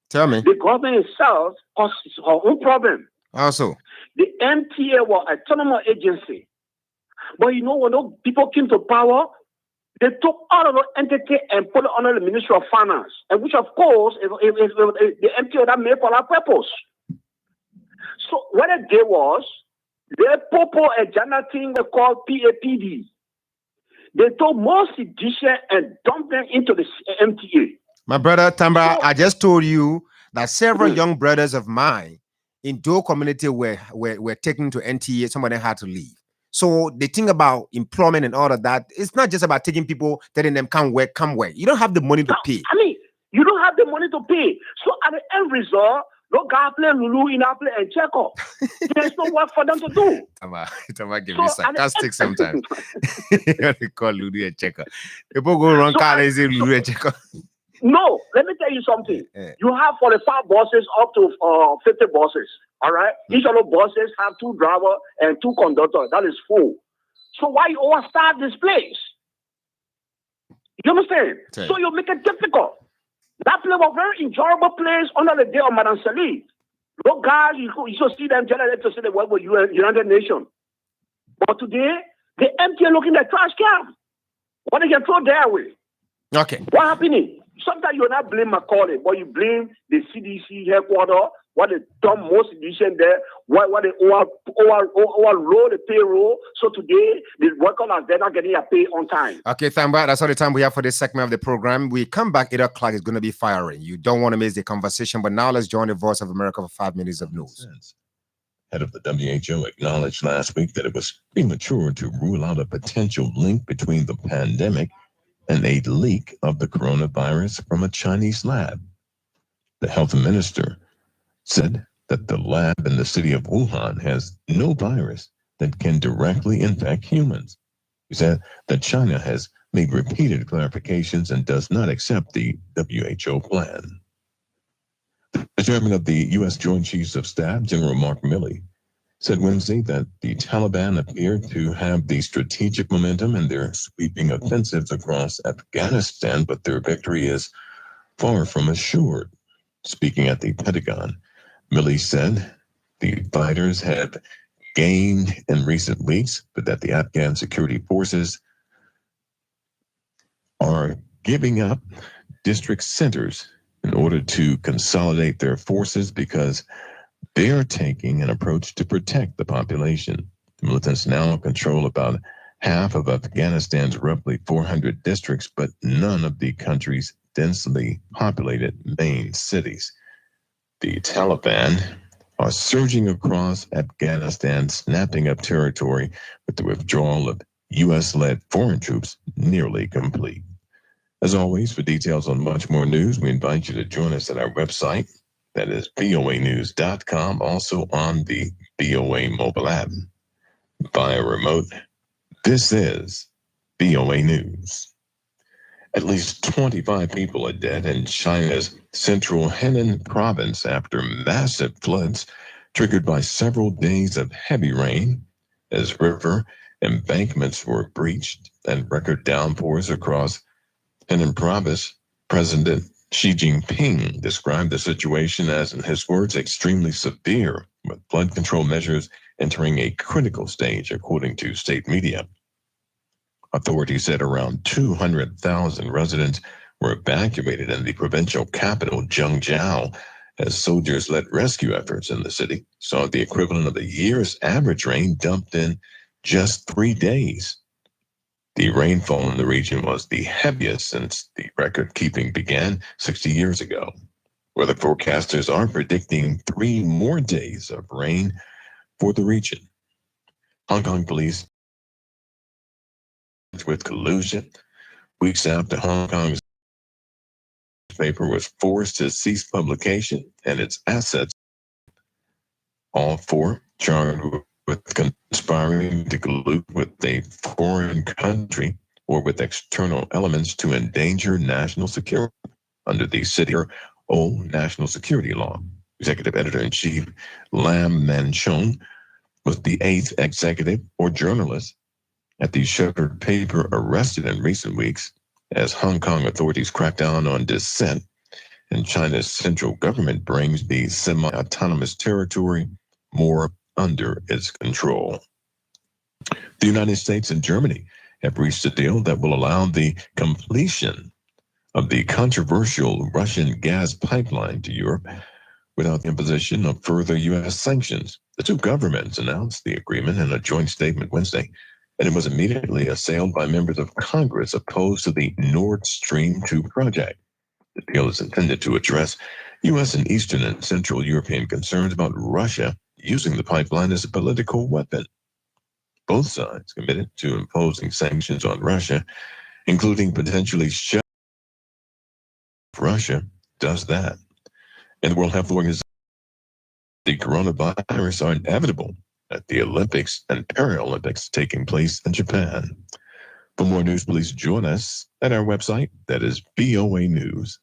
Tell me. The government itself caused her own problem. Also, the MTA was an autonomous agency. But you know, when those people came to power, they took all of the entity and put it under the Ministry of Finance, and which, of course, the MTA was made for that purpose. So what they did was, they proposed a general thing they called PAPD. They took more sedition and dumped them into the MTA. My brother Tamba, I just told you that several young brothers of mine in Doe community were taken to NTA. Some of them had to leave. So the thing about employment and all of that, it's not just about taking people, telling them come work. You don't have the money to pay. I mean, you don't have the money to pay. So at the end result, no guy play Lulu in our play and check up. There's no work for them to do. Tama give me sarcastic sometimes. They call Lulu and checker. People go run car and say Lulu and checker. No, let me tell you something. You have 45 buses up to 50 buses. All right? Each of the buses have 2 drivers and 2 conductors. That is 4. So why you overstaff this place? You understand? Okay. So you make it difficult. That place was a very enjoyable place under the day of Madame Salih. Look, guys, you should see them generate to say they work with United Nations. But today, they empty looking at trash can. What they can throw their way. Okay. What happening? Sometimes you not blame Macaulay, but you blame the CDC headquarters, what they done most edition there, what they overload the payroll. So today, the workers they're not getting a pay on time. Okay, Thamba, that's all the time we have for this segment of the program. We come back 8 o'clock. It's going to be firing. You don't want to miss the conversation, but now let's join the Voice of America for 5 minutes of news. Head of the WHO acknowledged last week that it was premature to rule out a potential link between the pandemic and a leak of the coronavirus from a Chinese lab. The health minister said that the lab in the city of Wuhan has no virus that can directly infect humans. He said that China has made repeated clarifications and does not accept the WHO plan. The chairman of the U.S. Joint Chiefs of Staff, General Mark Milley, said Wednesday that the Taliban appear to have the strategic momentum in their sweeping offensives across Afghanistan, but their victory is far from assured. Speaking at the Pentagon, Milley said the fighters have gained in recent weeks, but that the Afghan security forces are giving up district centers in order to consolidate their forces because they are taking an approach to protect the population. The militants now control about half of Afghanistan's roughly 400 districts, but none of the country's densely populated main cities. The Taliban are surging across Afghanistan, snapping up territory with the withdrawal of U.S.-led foreign troops nearly complete. As always, for details on much more news, we invite you to join us at our website. That is BOAnews.com, also on the BOA mobile app. Via remote, this is BOA News. At least 25 people are dead in China's central Henan province after massive floods triggered by several days of heavy rain, as river embankments were breached and record downpours across Henan province. President Xi Jinping described the situation as, in his words, extremely severe, with flood control measures entering a critical stage, according to state media. Authorities said around 200,000 residents were evacuated in the provincial capital, Zhengzhou, as soldiers-led rescue efforts in the city saw the equivalent of a year's average rain dumped in just 3 days. The rainfall in the region was the heaviest since the record-keeping began 60 years ago. Weather forecasters are predicting 3 more days of rain for the region. Hong Kong police with collusion weeks after Hong Kong's paper was forced to cease publication and its assets. All 4 charged with conspiring to collude with a foreign country or with external elements to endanger national security under the City-owned national security law. Executive Editor-in-Chief Lam Man-chong was the 8th executive or journalist at the shuttered paper arrested in recent weeks as Hong Kong authorities crack down on dissent and China's central government brings the semi-autonomous territory more under its control. The United States and Germany have reached a deal that will allow the completion of the controversial Russian gas pipeline to Europe without the imposition of further U.S. sanctions. The 2 governments announced the agreement in a joint statement Wednesday, and it was immediately assailed by members of Congress opposed to the Nord Stream 2 project. The deal is intended to address U.S. and Eastern and Central European concerns about Russia using the pipeline as a political weapon. Both sides committed to imposing sanctions on Russia, including potentially shutting if Russia does that. And the World Health Organization, the coronavirus are inevitable at the Olympics and Paralympics taking place in Japan. For more news, please join us at our website, that is BOAnews.com,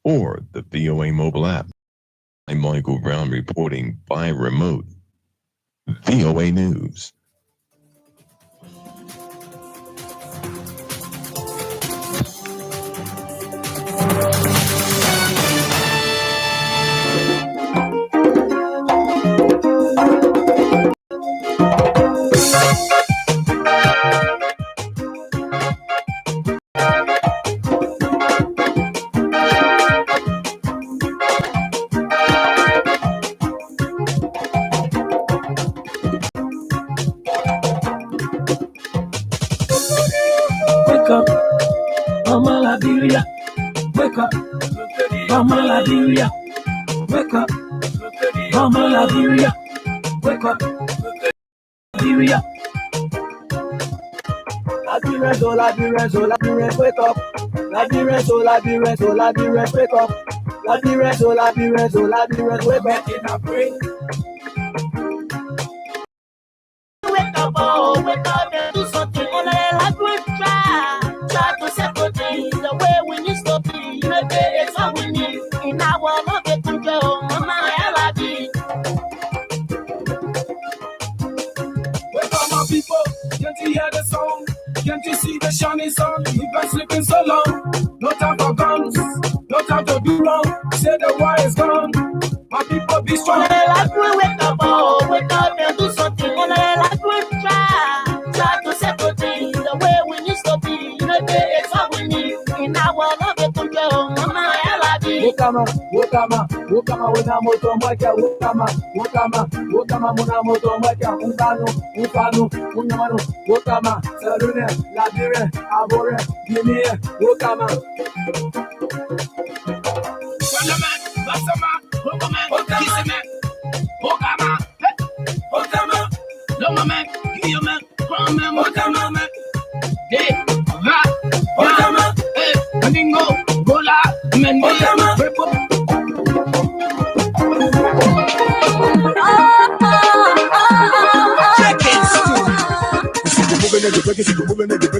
or the BOA mobile app. I'm Michael Brown reporting by remote. BOA News. Liberia, wake up, Mama Liberia, wake up, Mama Liberia, wake up, Liberia. Liberia, oh Liberia, oh Liberia, wake up, Liberia, oh Liberia, oh Liberia, wake up, Liberia, oh Liberia, oh Liberia, wake up in a break. Wake up, oh, wake up and do something. Like we try to settle things the way we need to be. Maybe it's all we need in our love and control. Mama, I love you. Wake up, my people. Can't you hear the song? Can't you see the shining sun? You've been sleeping so long. No time for guns. No time to do wrong. Say the war is gone. My people be strong. Like we wake up, oh, wake up and do something. Like we try to settle things the way we need to be. Maybe it's all we need in our love and control. Mama, I love you. Wokama, Wokama, Wokama, Winamoto Maka, Wokama, Wokama, Wokama, Munamoto Maka, Unkano, Unyamano, Wokama, Sarune, Labire, Abore, Guinea, Wokama. Basama, Wokama, Kisame, Wokama, Wokama, Loma, Kiyaman, Kwame, Wokama, Hey, Wokama, Hey, Mandingo, Gola, Wokama,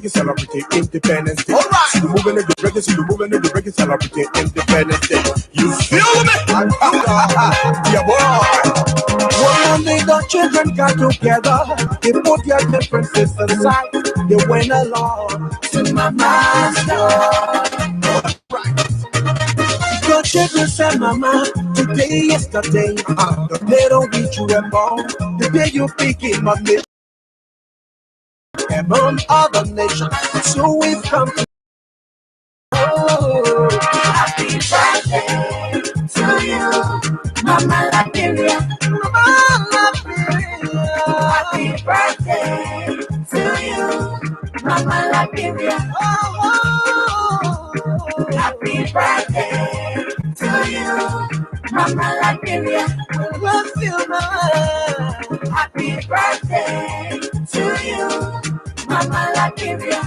Celebrity Independence Day. Alright. See the moving and the breaking, celebrity Independence Day. You feel me? Yeah, boy. One day the children got together, they put their differences aside, they went along to my master. The children said, Mama, today, yesterday, the little week you were born, the day you became a nation. Among other nations, so we've come to happy birthday to you, Mama Liberia. Mama Liberia. Happy birthday to you, Mama Liberia. Happy birthday to you, Mama Liberia. Love you, Mama. Happy birthday to you, Mama Liberia.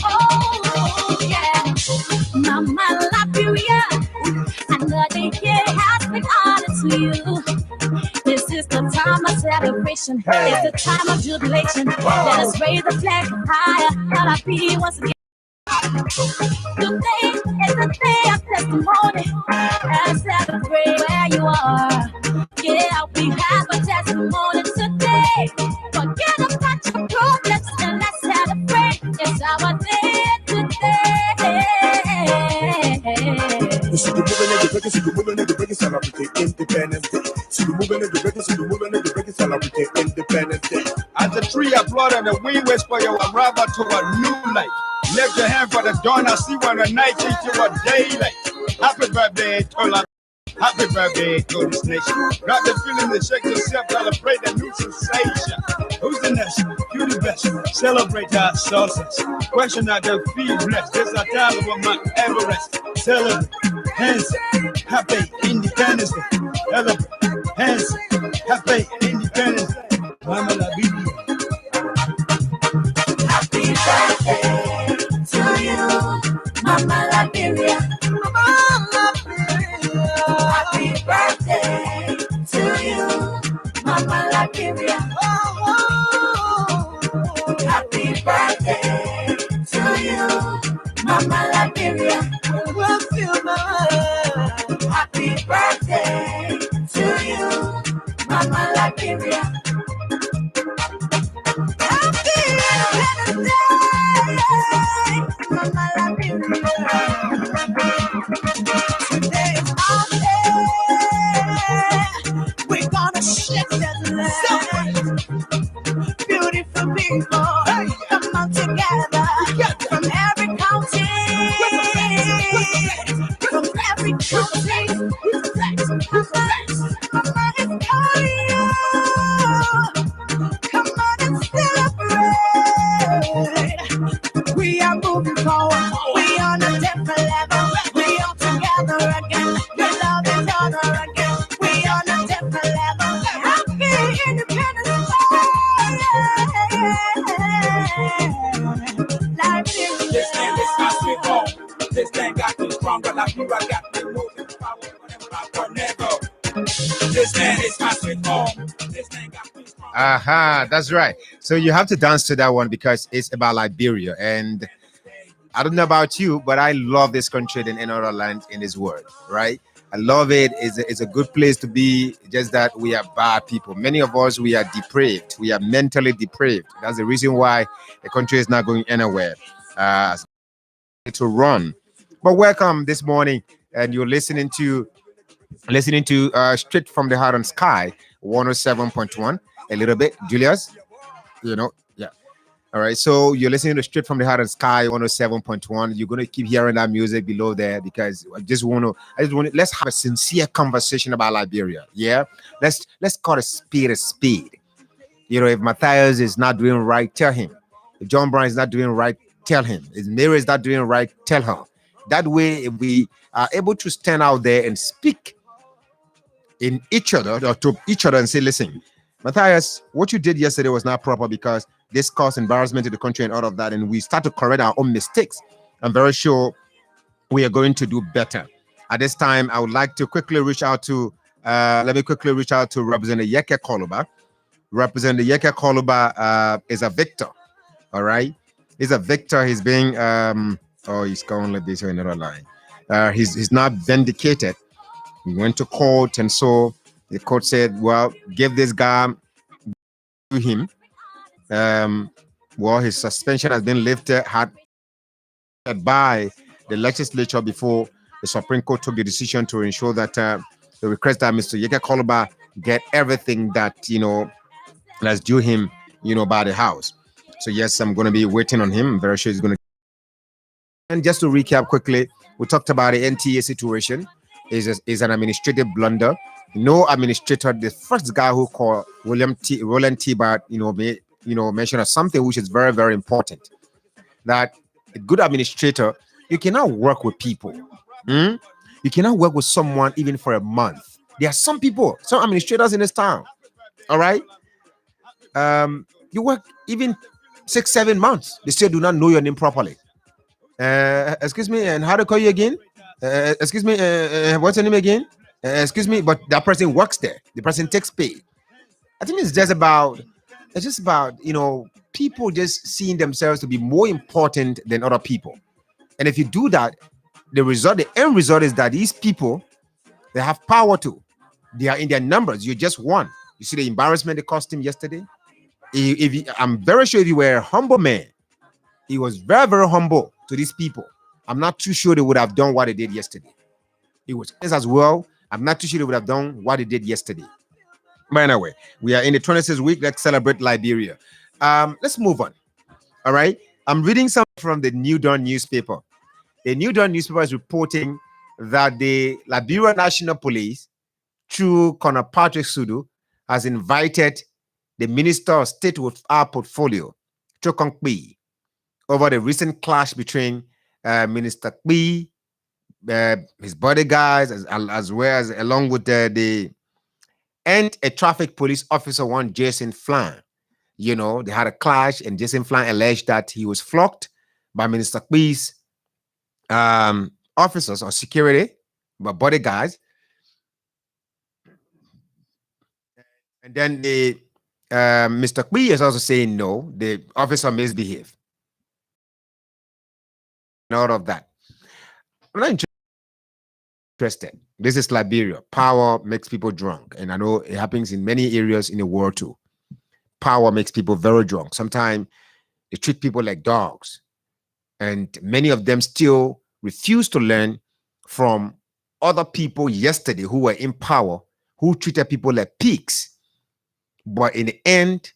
Oh, yeah. Mama Liberia. Another year has been honored to you. This is the time of celebration. It's the time of jubilation. Let us raise the flag higher. Let our be once again. Today is the day of testimony. And celebrate where you are. Yeah, we have a testimony today. Forget about your problems and let's celebrate. It's our day today. See the moving and the breaking, see the moving and the breaking, celebrity Independence Day. See the moving and the breaking, see the moving and the breaking, celebrity Independence Day. As the tree applaud and the wind whisper your arrival to a new life. Lift your hand for the dawn. I see when the night into a daylight. Happy birthday to life. Happy birthday to this nation. Grab the feeling to shake yourself, celebrate a new sensation. Who's the next? You the best. Celebrate our success. Question out the feet blessed. This is a time of Mount Everest. Celebrate. Hands. Happy Independence Day. Celebrate. Hands. Happy Independence Day. Mama Liberia. Happy birthday to you, Mama Liberia. Mama Liberia. Happy birthday to you, Mama Liberia. Happy birthday to you, Mama Liberia. Love you, Mama. Happy birthday to you, Mama Liberia. Mama Liberia. Today is our day. We're gonna shift that land. Beautiful people, come on together. From every county, from every country. Mama is calling you. Come on and celebrate. We are moving forward. We on a different level. We all together again. We love each other again. We on a different level. Happy Independence Day. This land is not sweet home. This land got me stronger. Like you, I got me moving forward. Whenever. This land is not sweet home. This land got me stronger. Aha, that's right. So you have to dance to that one because it's about Liberia. And I don't know about you, but I love this country than any other land in this world, right? I love it. It's a good place to be. Just that we are bad people. Many of us, we are depraved. We are mentally depraved. That's the reason why the country is not going anywhere. To run. But welcome this morning, and you're listening to Straight from the Heart on Sky 107.1. A little bit, Julius. Yeah. All right, so you're listening to Straight from the Heart of the Sky 107.1. You're gonna keep hearing that music below there because let's have a sincere conversation about Liberia. Yeah, let's call a speed a speed. You know, if Matthias is not doing right, tell him. If John Brown is not doing right, tell him. If Mary is not doing right, tell her. That way, if we are able to stand out there and speak in each other or to each other and say, listen, Matthias, what you did yesterday was not proper because this caused embarrassment to the country and all of that. And we start to correct our own mistakes. I'm very sure we are going to do better. At this time, I would like to quickly reach out to, Representative Yeke Koluba. Representative Yeke Koluba is a victor. All right. He's a victor. He's being, he's going like this or another line. He's not vindicated. We went to court, and so the court said, well, give this guy to him. Well, his suspension has been lifted by the legislature before the Supreme Court took the decision to ensure that the request that Mr. Yeke Koluba get everything that, that's due him, by the House. So yes, I'm going to be waiting on him. I'm very sure he's going to. And just to recap quickly, we talked about the NTA situation. Is an administrative blunder. No administrator, the first guy who called Roland T. Bart, mentioned something which is very, very important. That a good administrator, you cannot work with people. You cannot work with someone even for a month. There are some administrators in this town. All right. You work even 6-7 months. They still do not know your name properly. Excuse me, and how to call you again? Excuse me, what's your name again? Excuse me, but that person works there. The person takes pay. I think it's just about people just seeing themselves to be more important than other people. And if you do that, the end result is that these people, they have power too. They are in their numbers. You're just one. You see the embarrassment it cost him yesterday? I'm very sure if you were a humble man, he was very, very humble to these people. I'm not too sure they would have done what they did yesterday. It was as well. I'm not too sure they would have done what they did yesterday. But anyway, we are in the 26th week. Let's celebrate Liberia. Let's move on. All right. I'm reading something from the New Dawn newspaper. The New Dawn newspaper is reporting that the Liberia National Police, through Colonel Patrick Sudu, has invited the Minister of State with our portfolio, Chokong Kpi, over the recent clash between Minister Kpi, his bodyguards, as well as along with and a traffic police officer, one Jason Flan. They had a clash, and Jason Flan alleged that he was flogged by Minister Kpi's officers or security, but bodyguards. And then Mr. Kpi is also saying no, the officer misbehaved. And all of that. I'm not interested. This is Liberia. Power makes people drunk. And I know it happens in many areas in the world too. Power makes people very drunk. Sometimes they treat people like dogs. And many of them still refuse to learn from other people yesterday who were in power, who treated people like pigs. But in the end,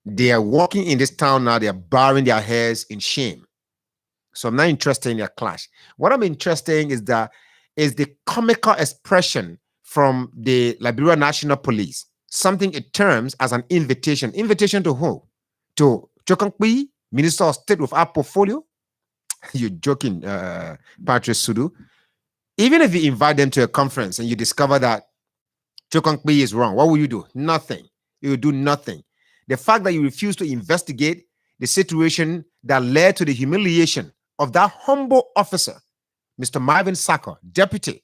they are walking in this town now, they are bowing their heads in shame. So I'm not interested in their clash. What I'm interested in is the comical expression from the Liberia National Police. Something it terms as an invitation. Invitation to who? To Chokong Kpi, Minister of State with our portfolio? You're joking, Patrick Sudu. Even if you invite them to a conference and you discover that Chokong Kpi is wrong, what will you do? Nothing. You will do nothing. The fact that you refuse to investigate the situation that led to the humiliation of that humble officer, Mr. Marvin Saka, Deputy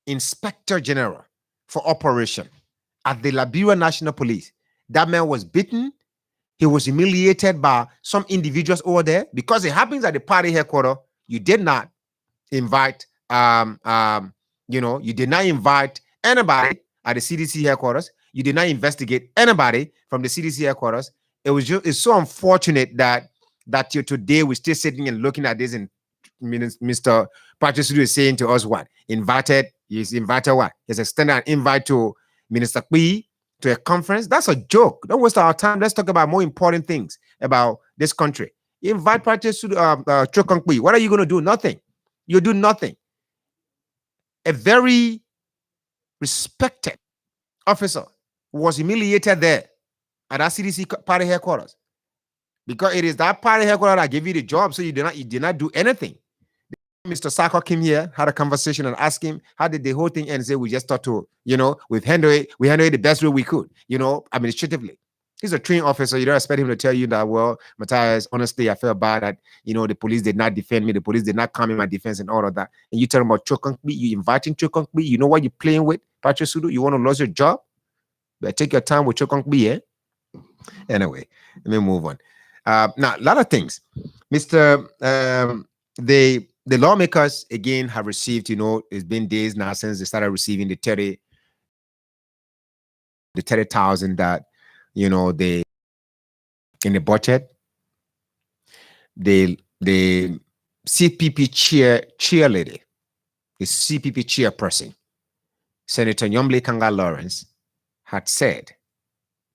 Inspector General for Operation at the Liberia National Police. That man was beaten. He was humiliated by some individuals over there because it happens at the party headquarters. You did not invite, you did not invite anybody at the CDC headquarters. You did not investigate anybody from the CDC headquarters. It's so unfortunate that you're today we're still sitting and looking at this, and Mr. Patrick Sudu is saying to us what? He's invited what? He's extended an invite to Minister Kpi to a conference. That's a joke. Don't waste our time. Let's talk about more important things about this country. You invite Patrice to Cho Kong Pui. What are you going to do? Nothing. You do nothing. A very respected officer was humiliated there at that CDC party headquarters, because it is that party headquarters that gave you the job, so you did not do anything. Mr. Sako came here, had a conversation, and asked him how did the whole thing end. Say we just thought to, we've handled it the best way we could, administratively. He's a trained officer. You don't expect him to tell you that, well, Matthias, honestly, I felt bad that, the police did not defend me. The police did not come in my defense and all of that. And you tell him about Cho Kong Pui, you inviting Cho Kong Pui, you know what you're playing with, Patrice Sudu? You want to lose your job? But take your time with Cho Kong Pui, eh? Anyway, let me move on. Now, a lot of things. The lawmakers, again, have received, it's been days now since they started receiving the 30,000 that, they in the budget. The CPP cheerleader, the CPP chairperson, Senator Nyomble Kanga Lawrence, had said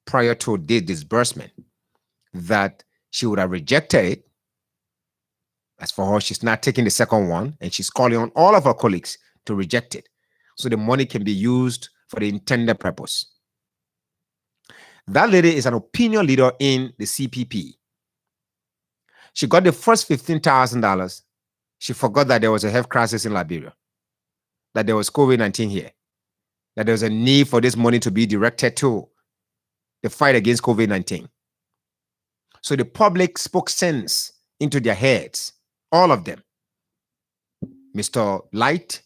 prior to this disbursement that she would have rejected it. As for her, she's not taking the second one, and she's calling on all of her colleagues to reject it so the money can be used for the intended purpose. That lady is an opinion leader in the CPP. She got the first $15,000. She forgot that there was a health crisis in Liberia, that there was COVID-19 here, that there was a need for this money to be directed to the fight against COVID-19. So the public spoke sense into their heads. All of them. Mr. Light,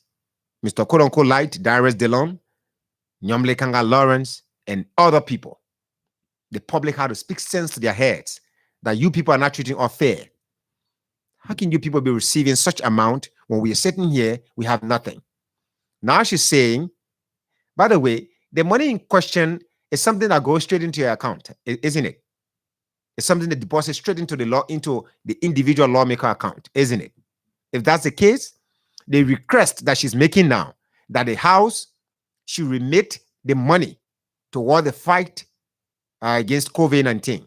Mr. quote-unquote Light, Darius Delon, Nyomble Kanga Lawrence, and other people. The public had to speak sense to their heads that you people are not treating us fair. How can you people be receiving such amount when we are sitting here, we have nothing? Now she's saying, by the way, the money in question is something that goes straight into your account, isn't it? It's something that deposits straight into the individual lawmaker account, isn't it? If that's the case, the request that she's making now, that the House should remit the money toward the fight against COVID-19.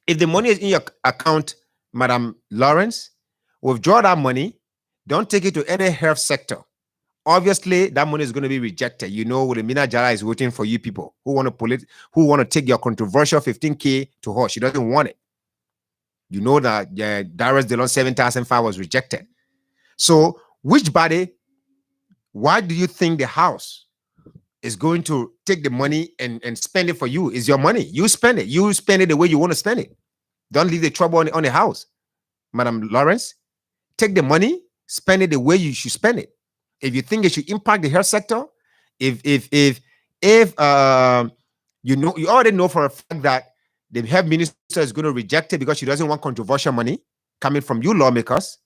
If the money is in your account, Madam Lawrence, withdraw that money. Don't take it to any health sector. Obviously, that money is going to be rejected. Wilhelmina Jara is waiting for you people who want to take your controversial 15K to her. She doesn't want it. You know that Darius Delon 7,005 was rejected. So, which body? Why do you think the House is going to take the money and spend it for you? It's your money. You spend it. You spend it the way you want to spend it. Don't leave the trouble on the House, Madam Lawrence. Take the money, spend it the way you should spend it. If you think it should impact the health sector, if you already know for a fact that the health minister is going to reject it because she doesn't want controversial money coming from you lawmakers.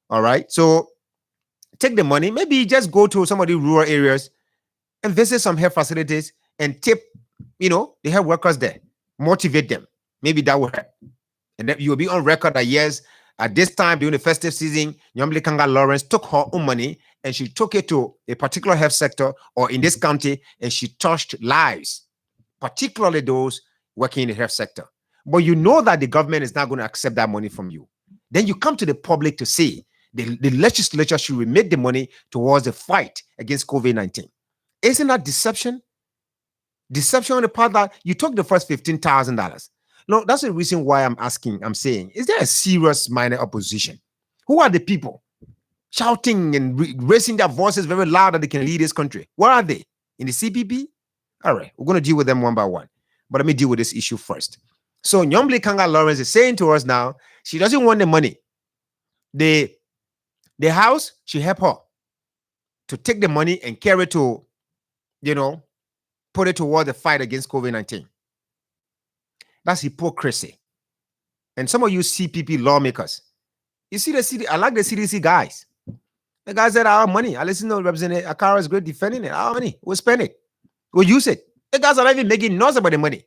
All right. So take the money, maybe just go to some of the rural areas and visit some health facilities and tip, the health workers there, motivate them. Maybe that will help. And then you'll be on record that yes, at this time during the festive season, Nyomble Kanga Lawrence took her own money and she took it to a particular health sector or in this county, and she touched lives, particularly those working in the health sector. But you know that the government is not going to accept that money from you. Then you come to the public to say the legislature should remit the money towards the fight against COVID-19. Isn't that deception? Deception on the part that you took the first $15,000. No, that's the reason why I'm saying, is there a serious minor opposition? Who are the people shouting and raising their voices very loud that they can lead this country? Where are they? In the CPP? All right, we're going to deal with them one by one. But let me deal with this issue first. So Nyomble Kanga Lawrence is saying to us now, she doesn't want the money. The House should help her to take the money and carry it to, put it toward the fight against COVID-19. That's hypocrisy. And some of you CPP lawmakers, you see I like the CDC guys. The guys that our money. I listen to Representative Akara is great defending it. Our money. We'll spend it. We'll use it. The guys are not even making noise about the money.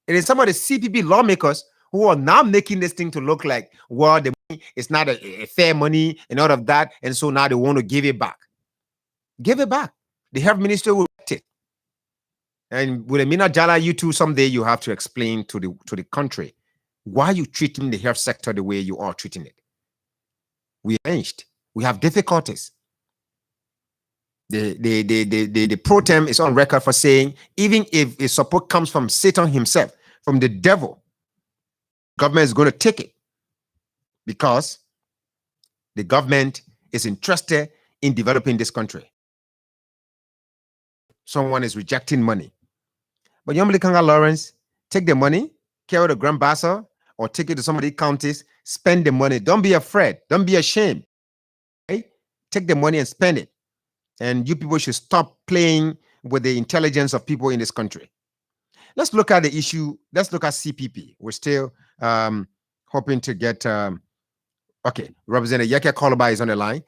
It is some of the CPP lawmakers who are now making this thing to look like, well, the money is not a fair money and all of that. And so now they want to give it back. Give it back. The health minister will get it. And with Amina Jala, you too, someday you have to explain to the country why you treating the health sector the way you are treating it. We changed. We have difficulties. The pro tem is on record for saying, even if a support comes from Satan himself, from the devil, government is going to take it because the government is interested in developing this country. Someone is rejecting money. But Yomli Kanga Lawrence, take the money, carry the Grand Bassa, or take it to some of the counties, spend the money. Don't be afraid. Don't be ashamed. Okay? Take the money and spend it. And you people should stop playing with the intelligence of people in this country. Let's look at the issue. Let's look at CPP. We're still hoping to get, okay, Representative Yeke Koloba is on the line.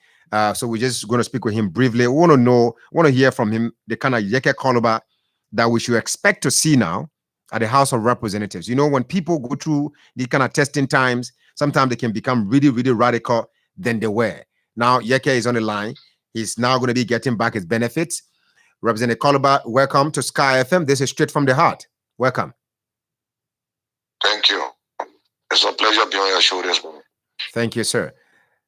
So we're just going to speak with him briefly. We want to hear from him the kind of Yeke Koloba that we should expect to see now at the House of Representatives. You know, when people go through these kind of testing times, sometimes they can become really, really radical than they were. Now, Yeke is on the line. He's now going to be getting back his benefits. Representative Koloba, welcome to Sky FM. This is Straight from the Heart. Welcome. Thank you. It's a pleasure being on your show this morning. Thank you, sir.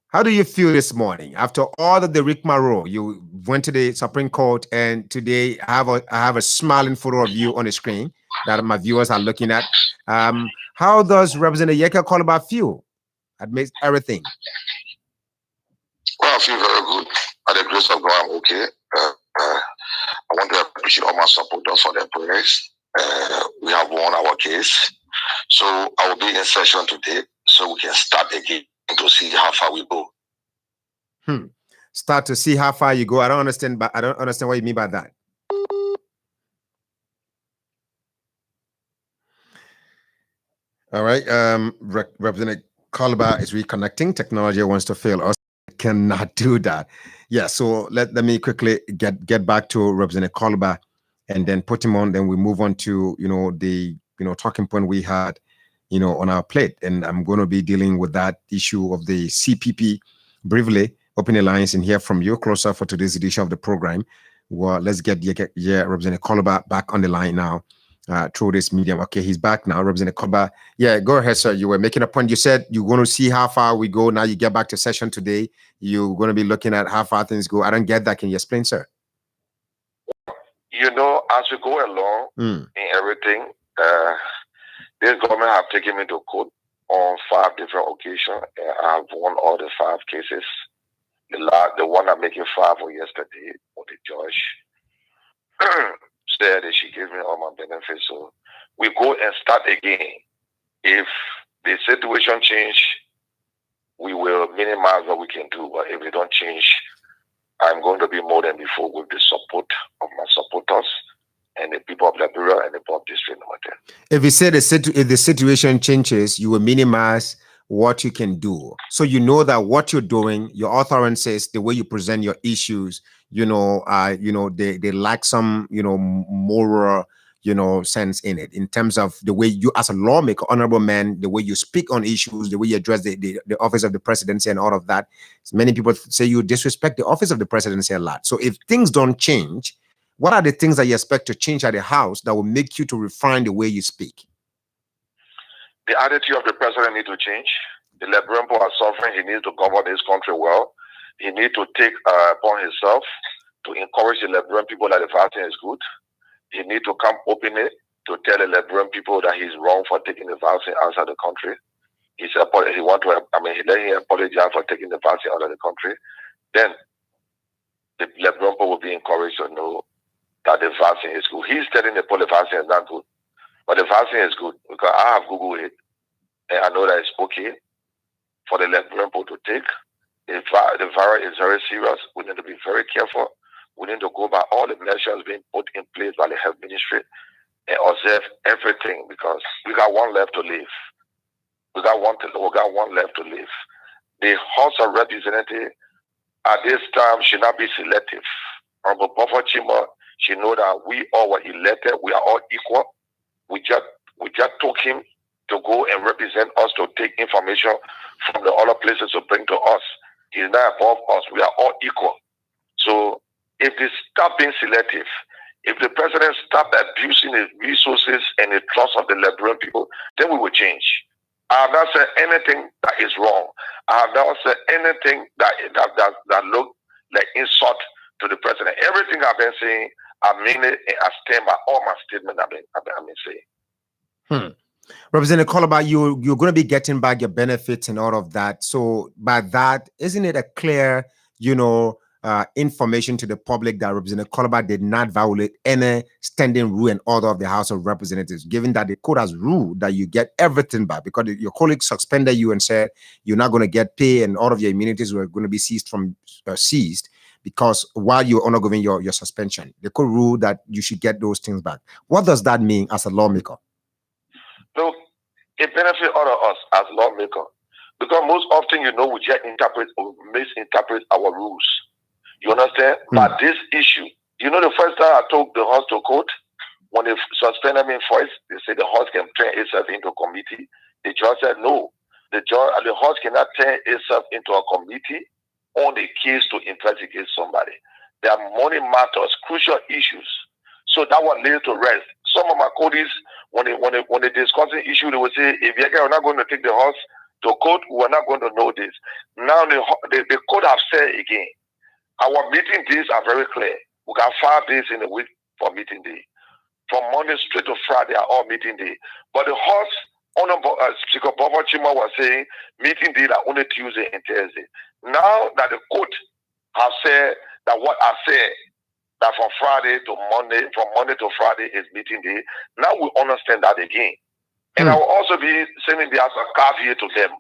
How do you feel this morning? After all of the rigmarole, you went to the Supreme Court, and today I have a smiling photo of you on the screen that my viewers are looking at. How does Representative Yeke Koloba feel amidst everything? Well, I feel very good. By the grace of God, I'm okay. I want to appreciate all my supporters for their prayers. We have won our case. So I will be in session today so we can start again to see how far we go. Start to see how far you go. I don't understand, but I don't understand what you mean by that. All right. Representative Koloba is reconnecting. Technology wants to fail us. It cannot do that. Yeah. So let me quickly get back to Representative Koloba and then put him on. Then we move on to the talking point we had on our plate, and I'm going to be dealing with that issue of the CPP briefly. Open the lines and hear from you closer for today's edition of the program. Well, let's get Representative Koloba back on the line now through this medium. Okay, he's back now. Representative Koloba, yeah, go ahead, sir. You were making a point. You said you're going to see how far we go. Now you get back to session today. You're going to be looking at how far things go. I don't get that. Can you explain, sir? As we go along in everything, this government have taken me to court on 5 different occasions. I have won all the 5 cases. The one I'm making 5 for yesterday, or the judge said that she gave me all my benefits. So we go and start again. If the situation change, we will minimize what we can do. But if we don't change, I'm going to be more than before with the support of my supporters and the people of Liberia and the people of District Number 10. If you say if the situation changes, you will minimize what you can do. So you know that what you're doing, your utterances, the way you present your issues, they lack some, moral, sense in it, in terms of the way you, as a lawmaker, honorable man, the way you speak on issues, the way you address the office of the presidency and all of that. Many people say you disrespect the office of the presidency a lot. So if things don't change, what are the things that you expect to change at the House that will make you to refine the way you speak? The attitude of the president needs to change. The Liberian people are suffering. He needs to govern this country well. He needs to take upon himself to encourage the Liberian people that the vaccine is good. He needs to come openly to tell the Liberian people that he's wrong for taking the vaccine outside the country. He said let him apologize for taking the vaccine out of the country. Then the Liberian people will be encouraged to know that the vaccine is good. He's telling the people the vaccine is not good. But the vaccine is good because I have Googled it and I know that it's okay for the Liberian people to take. The virus is very serious. We need to be very careful. We need to go by all the measures being put in place by the health ministry and observe everything because we got one left to live. We got one left to live. The House of Representatives at this time should not be selective. Honorable Buffer Chima should know that we all were elected. We are all equal. We just took him to go and represent us, to take information from the other places to bring to us. He's not above us. We are all equal. So if they stop being selective, If the president stop abusing the resources and the trust of the Liberian people, then we will change. I have not said anything that is wrong. I have not said anything that look like insult to the president. Everything I've been saying, I mean it, and I stand by all my statements I've been saying. Representative Calabar, you're going to be getting back your benefits and all of that. So by that, isn't it a clear, information to the public that Representative Calabar did not violate any standing rule and order of the House of Representatives, given that the court has ruled that you get everything back because your colleagues suspended you and said you're not going to get pay and all of your immunities were going to be seized because while you're undergoing your suspension, the court ruled that you should get those things back. What does that mean as a lawmaker? Look, it benefits all of us as lawmakers because most often, we just interpret or misinterpret our rules. You understand? But this issue, the first time I took the horse to court, when they suspended me first, they said the horse can turn itself into a committee. The judge said no. The horse cannot turn itself into a committee on the case to investigate somebody. There are money matters, crucial issues. So that one laid to rest. Some of my colleagues, when they discuss the issue, they will say, if you're not going to take the horse to court, we're not going to know this. Now the court have said again, our meeting days are very clear. We got 5 days in a week for meeting day. From Monday straight to Friday are all meeting day. But the horse, Honorable Speaker Bob Chima was saying, meeting day are only Tuesday and Thursday. Now that the court has said that what I said, that from Monday to Friday is meeting day, now we understand that again. And I will also be sending the as a caveat to them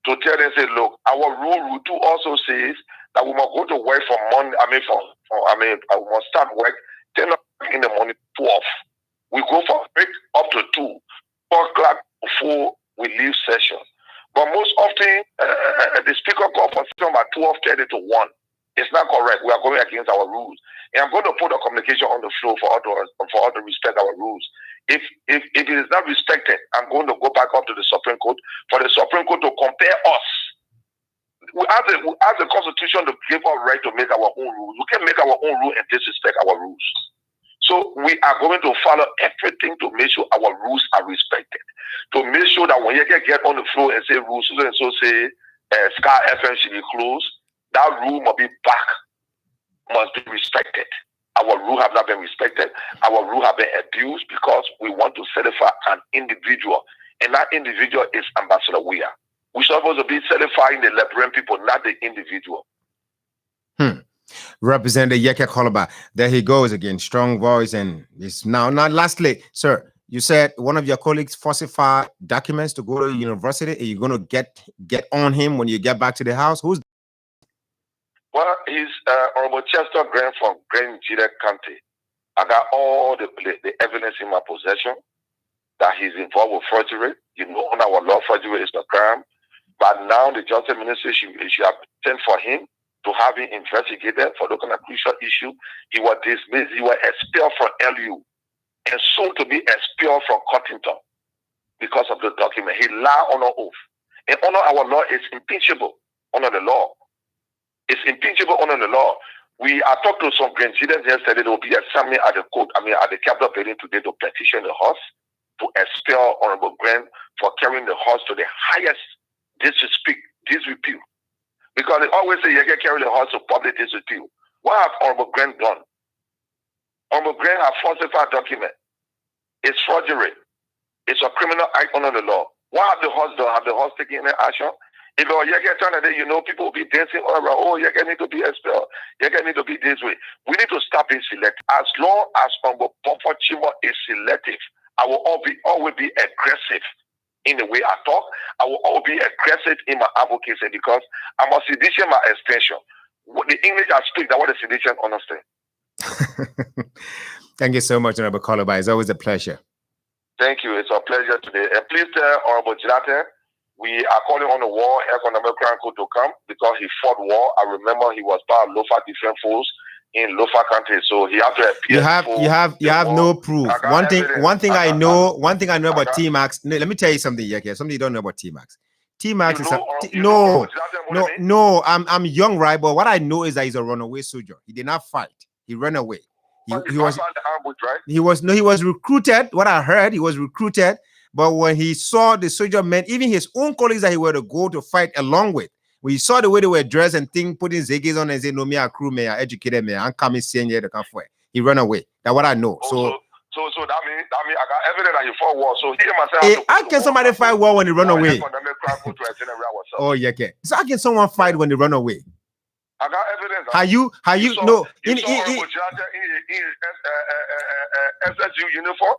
to tell them, say, look, our rule 2 also says that we must go to work from Monday. We must start work 10 o'clock in the morning, 12. We go for break up to 2, 4 o'clock before we leave session. But most often, the speaker called for session by 12:30 to 1. It's not correct. We are going against our rules. And I'm going to put a communication on the floor for all to respect our rules. If it is not respected, I'm going to go back up to the Supreme Court for the Supreme Court to compare us. We have the Constitution to give us right to make our own rules. We can make our own rules and disrespect our rules. So we are going to follow everything to make sure our rules are respected. To make sure that when you get on the floor and say rules, so and so say Sky FM should be closed, that rule must be be respected. Our rule have not been respected. Our rule have been abused because we want to certify an individual. And that individual is Ambassador Weah. We're supposed to be certifying the Liberian people, not the individual. Representative Yeke Calabar, there he goes again, strong voice, and it's now. Lastly, sir, you said one of your colleagues falsified documents to go to university. Are you going to get on him when you get back to the house? Who's? Well, he's Honorable Chester Grant from Grand Jide County. I got all the evidence in my possession that he's involved with forgery. On our law, forgery is a crime. But now the Justice Administration have sent for him to have him investigated for looking at crucial issue. He was dismissed. He was expelled from LU and soon to be expelled from Cottington because of the document. He lied on an oath. And under our law, it's impeachable under the law. It's impeachable under the law. I talked to some Grand Jide yesterday. They will be examining at the court, at the Capitol building today to petition the horse to expel Honorable Grant for carrying the horse to the highest disrepute. Because they always say you can carry the horse to public disrepute. What have Honorable Grant done? Honorable Grant has falsified document. It's forgery. It's a criminal act under the law. What have the horse done? Have the horse taken any action? If you get trying to, people will be dancing all around. Oh, you need to be expelled. You need to be this way. We need to stop being selective. As long as Honorable Bob Chima is selective, I will always be aggressive in the way I talk. I will always be aggressive in my advocacy because I'm a seditious my extension. The English I speak, that what the seditious understand. Thank you so much, Honorable Calabar. It's always a pleasure. Thank you. It's a pleasure today. And please tell Honorable Jilate, we are calling on the war economic crime code to come because he fought war. I remember he was part of Lofa Defense Force in Lofa country, so he had to appear. You have no proof. One thing I know about T-Max. Let me tell you something, Yeke. Something you don't know about T-Max. T-Max is no. I'm young, right? But what I know is that he's a runaway soldier. He did not fight. He ran away. He was the ambush, right? he was recruited. What I heard, he was recruited. But when he saw the soldier men, even his own colleagues that he were to go to fight along with, when he saw the way they were dressed and putting ziggies on and say, "No, me a crew, me a educated, me I'm coming saying here to come for it." He ran away. That's what I know. So that means I got evidence that he fought war. So he myself. How can somebody fight war when they run away? Oh yeah, okay. So how can someone fight when they run away? I got evidence. How you no in SSU uniform.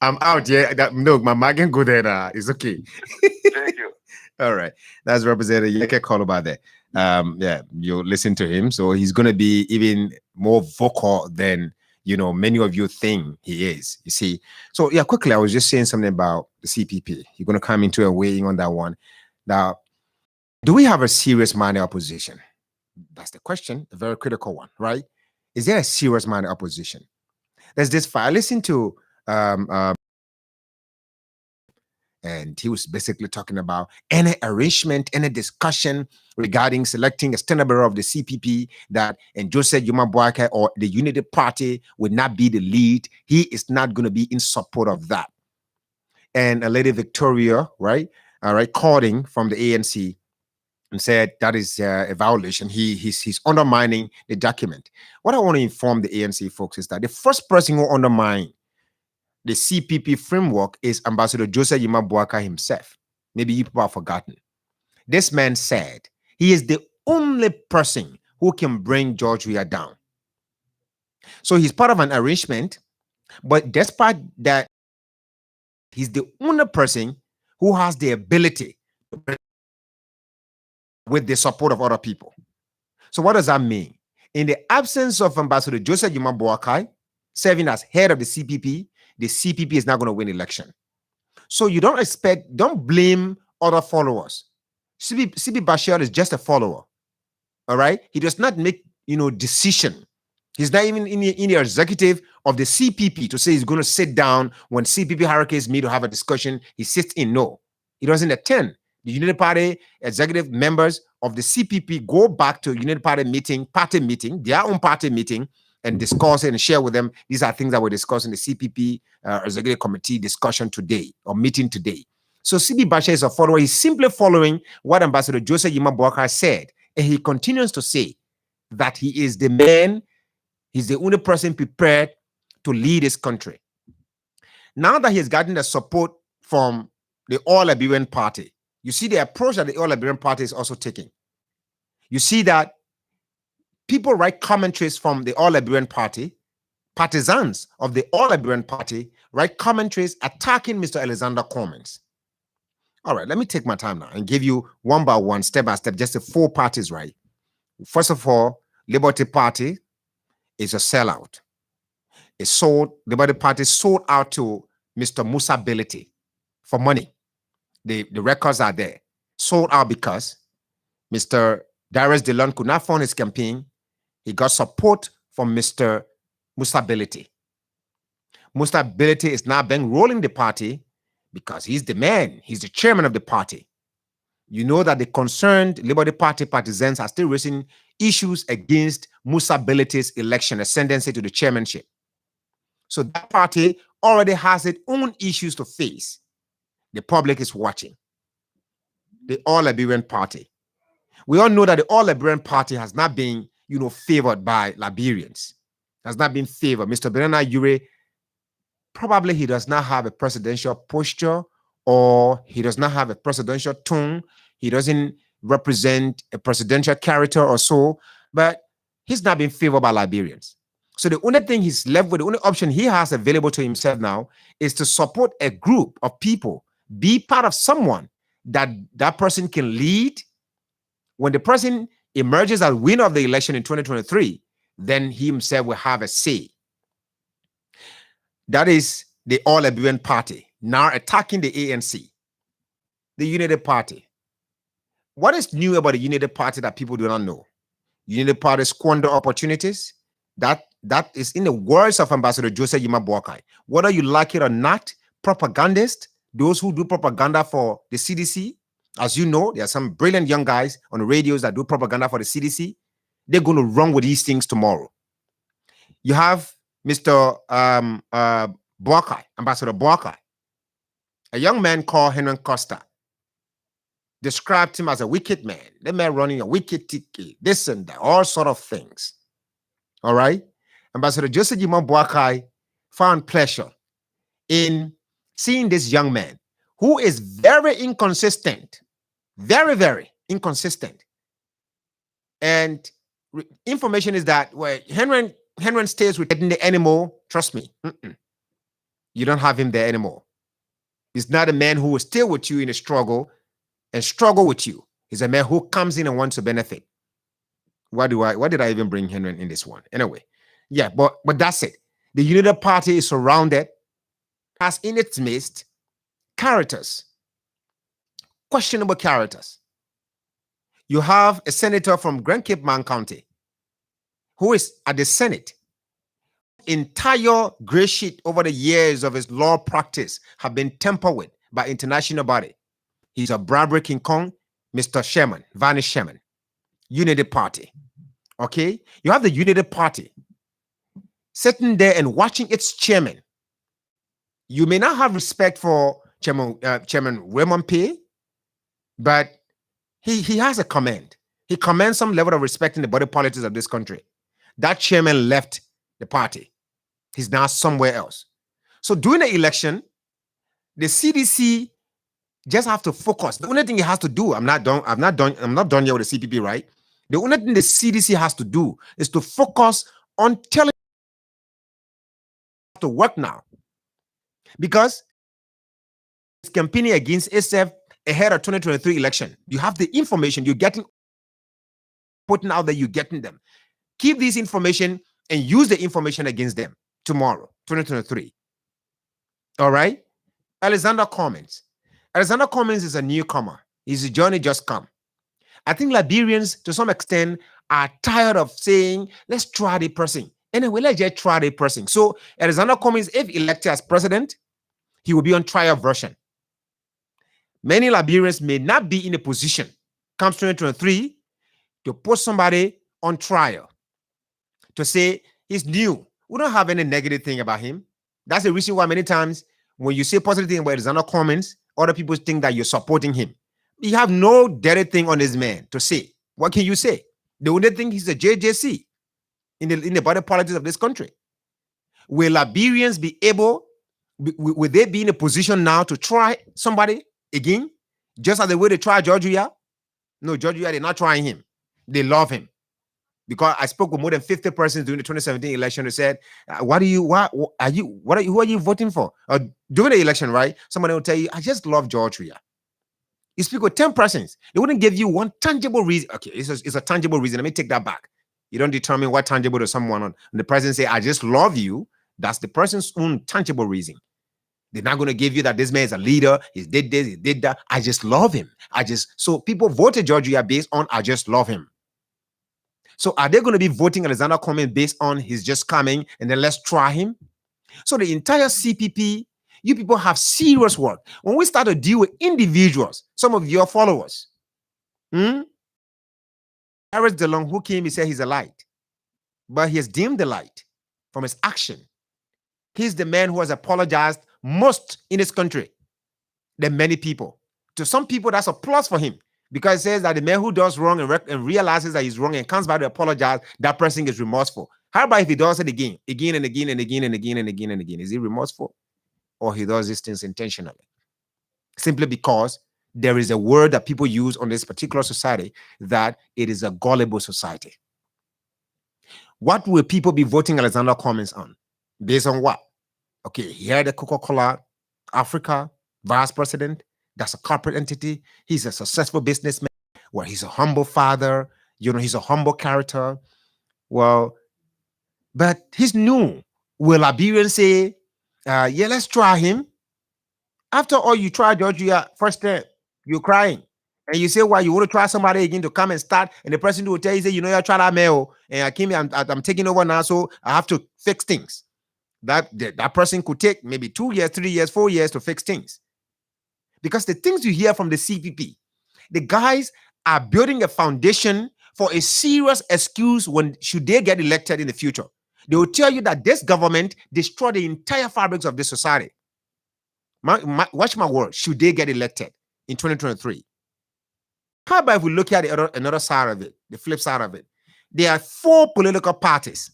I'm out. Yeah, no, my man can go there. It's okay. Thank you. All right, that's Representative Yeke call about that. Yeah, you listen to him, so he's gonna be even more vocal than many of you think he is. You see, so yeah, quickly, I was just saying something about the CPP. You're gonna come into a weighing on that one. Now, do we have a serious-minded opposition? That's the question, a very critical one, right? Is there a serious-minded opposition? There's this file. I listened to and he was basically talking about any arrangement, any discussion regarding selecting a standard bearer of the CPP and Joseph Juma Boakai or the Unity Party would not be the lead. He is not going to be in support of that. And a lady Victoria, right, calling from the ANC and said that is a violation. He's undermining the document. What I want to inform the ANC folks is that the first person who undermined the CPP framework is Ambassador Joseph Juma Boakai himself. Maybe you people have forgotten. This man said he is the only person who can bring George Weah down. So he's part of an arrangement, but despite that, he's the only person who has the ability to bring with the support of other people. So what does that mean? In the absence of Ambassador Joseph Juma Boakai serving as head of the CPP is not going to win election. So you don't blame other followers. CB Bashir is just a follower. All right? He does not make, decision. He's not even in the executive of the CPP to say he's going to sit down when CPP hierarchies meet to have a discussion. He sits in. No, he doesn't attend. The Unity Party executive members of the CPP go back to Unity Party meeting, their own party meeting, and discuss and share with them. These are things that were discussed in the CPP executive committee discussion today or meeting today. So CB Bashir is a follower. He's simply following what Ambassador Joseph Juma Boakai said. And he continues to say that he is the man, he's the only person prepared to lead his country. Now that he's gotten the support from the All Liberian Party, you see the approach that the All Liberian Party is also taking. You see that people write commentaries from the All Liberian Party, partisans of the All Liberian Party write commentaries attacking Mr. Alexander Cummings. All right, let me take my time now and give you one by one, step by step, just the four parties, right? First of all, Liberty Party is a sellout. Liberty Party sold out to Mr. Musa Belete for money. The records are there. Sold out because Mr. Darius Dillon could not fund his campaign. He got support from Mr. Musa Belete. Musa Belete is now bankrolling the party because he's the man. He's the chairman of the party. You know that the concerned Liberty Party partisans are still raising issues against Musa Belete's election ascendancy to the chairmanship. So that party already has its own issues to face. The public is watching. The All Liberian Party. We all know that the All Liberian Party has not been, favored by Liberians. Has not been favored. Mr. Benana Ure, probably he does not have a presidential posture, or he does not have a presidential tone. He doesn't represent a presidential character or so, but he's not been favored by Liberians. So the only thing he's left with, the only option he has available to himself now is to support a group of people, be part of someone that person can lead. When the person emerges as winner of the election in 2023, then he himself will have a say. That is the All Liberian Party now attacking the ANC, the Unity Party. What is new about the Unity Party that people do not know? Unity Party squander opportunities. That is in the words of Ambassador Joseph Juma Boakai. Whether you like it or not, propagandists, those who do propaganda for the CDC, as you know, there are some brilliant young guys on the radios that do propaganda for the CDC. They're going to run with these things tomorrow. You have Mr. Boakai, Ambassador Boakai, a young man called Henry Costa, described him as a wicked man. The man running a wicked ticket, this and that, all sort of things. All right. Ambassador Joseph Jimon Boakai found pleasure in seeing this young man who is very inconsistent, very, very inconsistent. And information is that where Henry stays with the animal, trust me, you don't have him there anymore. He's not a man who will stay with you in a struggle and struggle with you. He's a man who comes in and wants to benefit. Why did I even bring Henry in this one? Anyway, yeah, but that's it. The United Party is surrounded, has in its midst characters, questionable characters. You have a senator from Grand Cape Man County who is at the Senate. Entire gray sheet over the years of his law practice have been tampered with by international body. He's a Bradbury King Kong, Mr. Sherman, Varney Sherman, Unity Party. Okay, you have the Unity Party sitting there and watching its chairman. You may not have respect for Chairman Raymond P, but he has a command. He commands some level of respect in the body politics of this country. That chairman left the party. He's now somewhere else. So during the election, the CDC just have to focus. The only thing it has to do, I'm not done yet with the CPP, right? The only thing the CDC has to do is to focus on telling to work now. Because it's campaigning against SF ahead of 2023 election. You have the information, you're getting putting out there, you're getting them. Keep this information and use the information against them tomorrow, 2023. All right? Alexander Cummings. Alexander Cummings is a newcomer. His journey just come. I think Liberians, to some extent, are tired of saying, let's try the person. Anyway, let's just try the person. So Alexander Cummings, if elected as president, he will be on trial version. Many Liberians may not be in a position, comes 2023, to put somebody on trial, to say he's new. We don't have any negative thing about him. That's the reason why many times when you say positive thing about Alexander Cummings, other people think that you're supporting him. You have no dirty thing on this man to say. What can you say? The only thing he's a JJC in the body politics of this country. Will Liberians be able, will they be in a position now to try somebody again? Just as the way they try George Weah? No, George Weah, they're not trying him. They love him. Because I spoke with more than 50 persons during the 2017 election who said, who are you voting for? During the election, right? Somebody will tell you, I just love George Weah. You speak with 10 persons, they wouldn't give you one tangible reason. Okay, it's a tangible reason. Let me take that back. You don't determine what tangible to someone on. And the president say, I just love you. That's the person's own tangible reason. They're not going to give you that this man is a leader. He did this, he did that. I just love him. So people voted George Weah based on I just love him. So are they going to be voting Alexander Cummings based on he's just coming and then let's try him? So the entire CPP, you people have serious work. When we start to deal with individuals, some of your followers, Harris DeLong, who came, he said he's a light, but he has dimmed the light from his action. He's the man who has apologized most in this country than many people. To some people, that's a plus for him because it says that the man who does wrong and realizes that he's wrong and comes back to apologize, that person is remorseful. How about if he does it again and again and again and again and again and again? Is he remorseful? Or he does these things intentionally? Simply because there is a word that people use on this particular society that it is a gullible society. What will people be voting Alexander Cummings on? Based on what? Okay, he had the Coca-Cola Africa vice president. That's a corporate entity. He's a successful businessman. Well, he's a humble father. You know, he's a humble character. Well, but he's new. Will Liberians say, yeah, let's try him? After all, you tried George Weah first time, you're crying. And you say, well, you want to try somebody again to come and start, and the person will tell you, say, you know, I tried that mail, and I came here, I'm taking over now, so I have to fix things. That person could take maybe 2 years, 3 years, 4 years to fix things. Because the things you hear from the CPP, the guys are building a foundation for a serious excuse when should they get elected in the future. They will tell you that this government destroyed the entire fabrics of this society. Watch my word. Should they get elected in 2023? How about if we look at another side of it, the flip side of it? There are 4 political parties.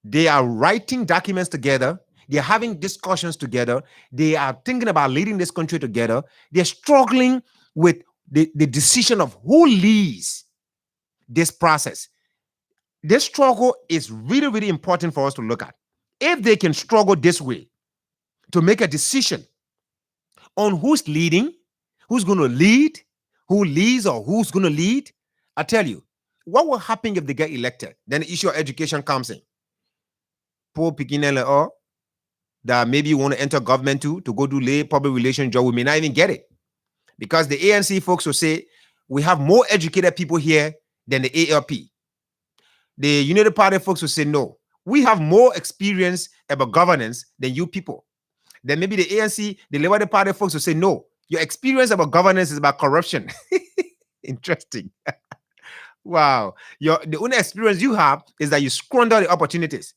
They are writing documents together. They are having discussions together. They are thinking about leading this country together. They're struggling with the decision of who leads this process. This struggle is really, really important for us to look at. If they can struggle this way to make a decision on who's leading, who's going to lead, who leads or who's going to lead, I tell you, what will happen if they get elected? Then the issue of education comes in. Poor Pikinele or that maybe you want to enter government to go do lay public relations job, we may not even get it. Because the ANC folks will say, we have more educated people here than the ALP. The United Party folks will say, no, we have more experience about governance than you people. Then maybe the ANC, the Labour Party folks will say, no, your experience about governance is about corruption. Interesting. Wow. The only experience you have is that you squander the opportunities.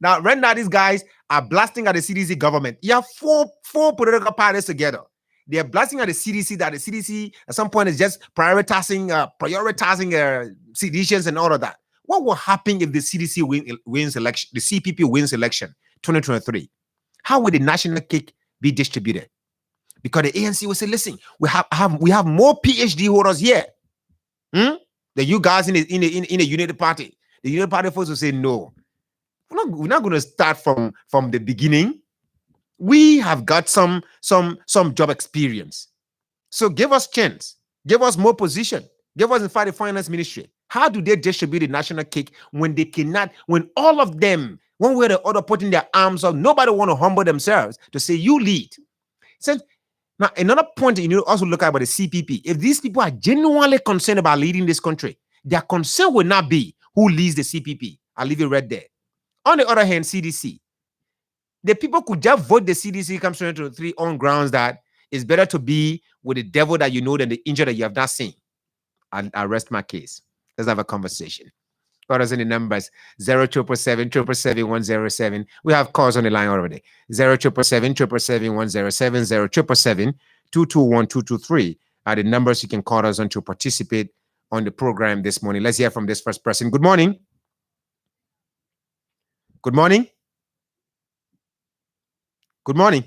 Now, right now, these guys are blasting at the CDC government. You have four political parties together. They are blasting at the CDC that the CDC at some point is just prioritizing seditions and all of that. What will happen if the CDC wins election, the CPP wins election 2023? How will the national cake be distributed? Because the ANC will say, listen, we have more PhD holders here than you guys in the United Party. The United Party folks will say, no, we're not going to start from the beginning. We have got some job experience. So give us chance. Give us more position. Give us inside the finance ministry. How do they distribute the national cake when they cannot, when all of them, one way or the other, putting their arms up, nobody want to humble themselves to say, you lead. Since now, another point you need to also look at about the CPP. If these people are genuinely concerned about leading this country, their concern will not be who leads the CPP. I'll leave it right there. On the other hand, CDC. The people could just vote the CDC comes 2023 on grounds that it's better to be with the devil that you know than the angel that you have not seen. I rest my case. Let's have a conversation. Call us in the numbers 0777 107. We have calls on the line already. 0777 107, 0777 221 223 are the numbers you can call us on to participate on the program this morning. Let's hear from this first person. Good morning. Good morning. Good morning.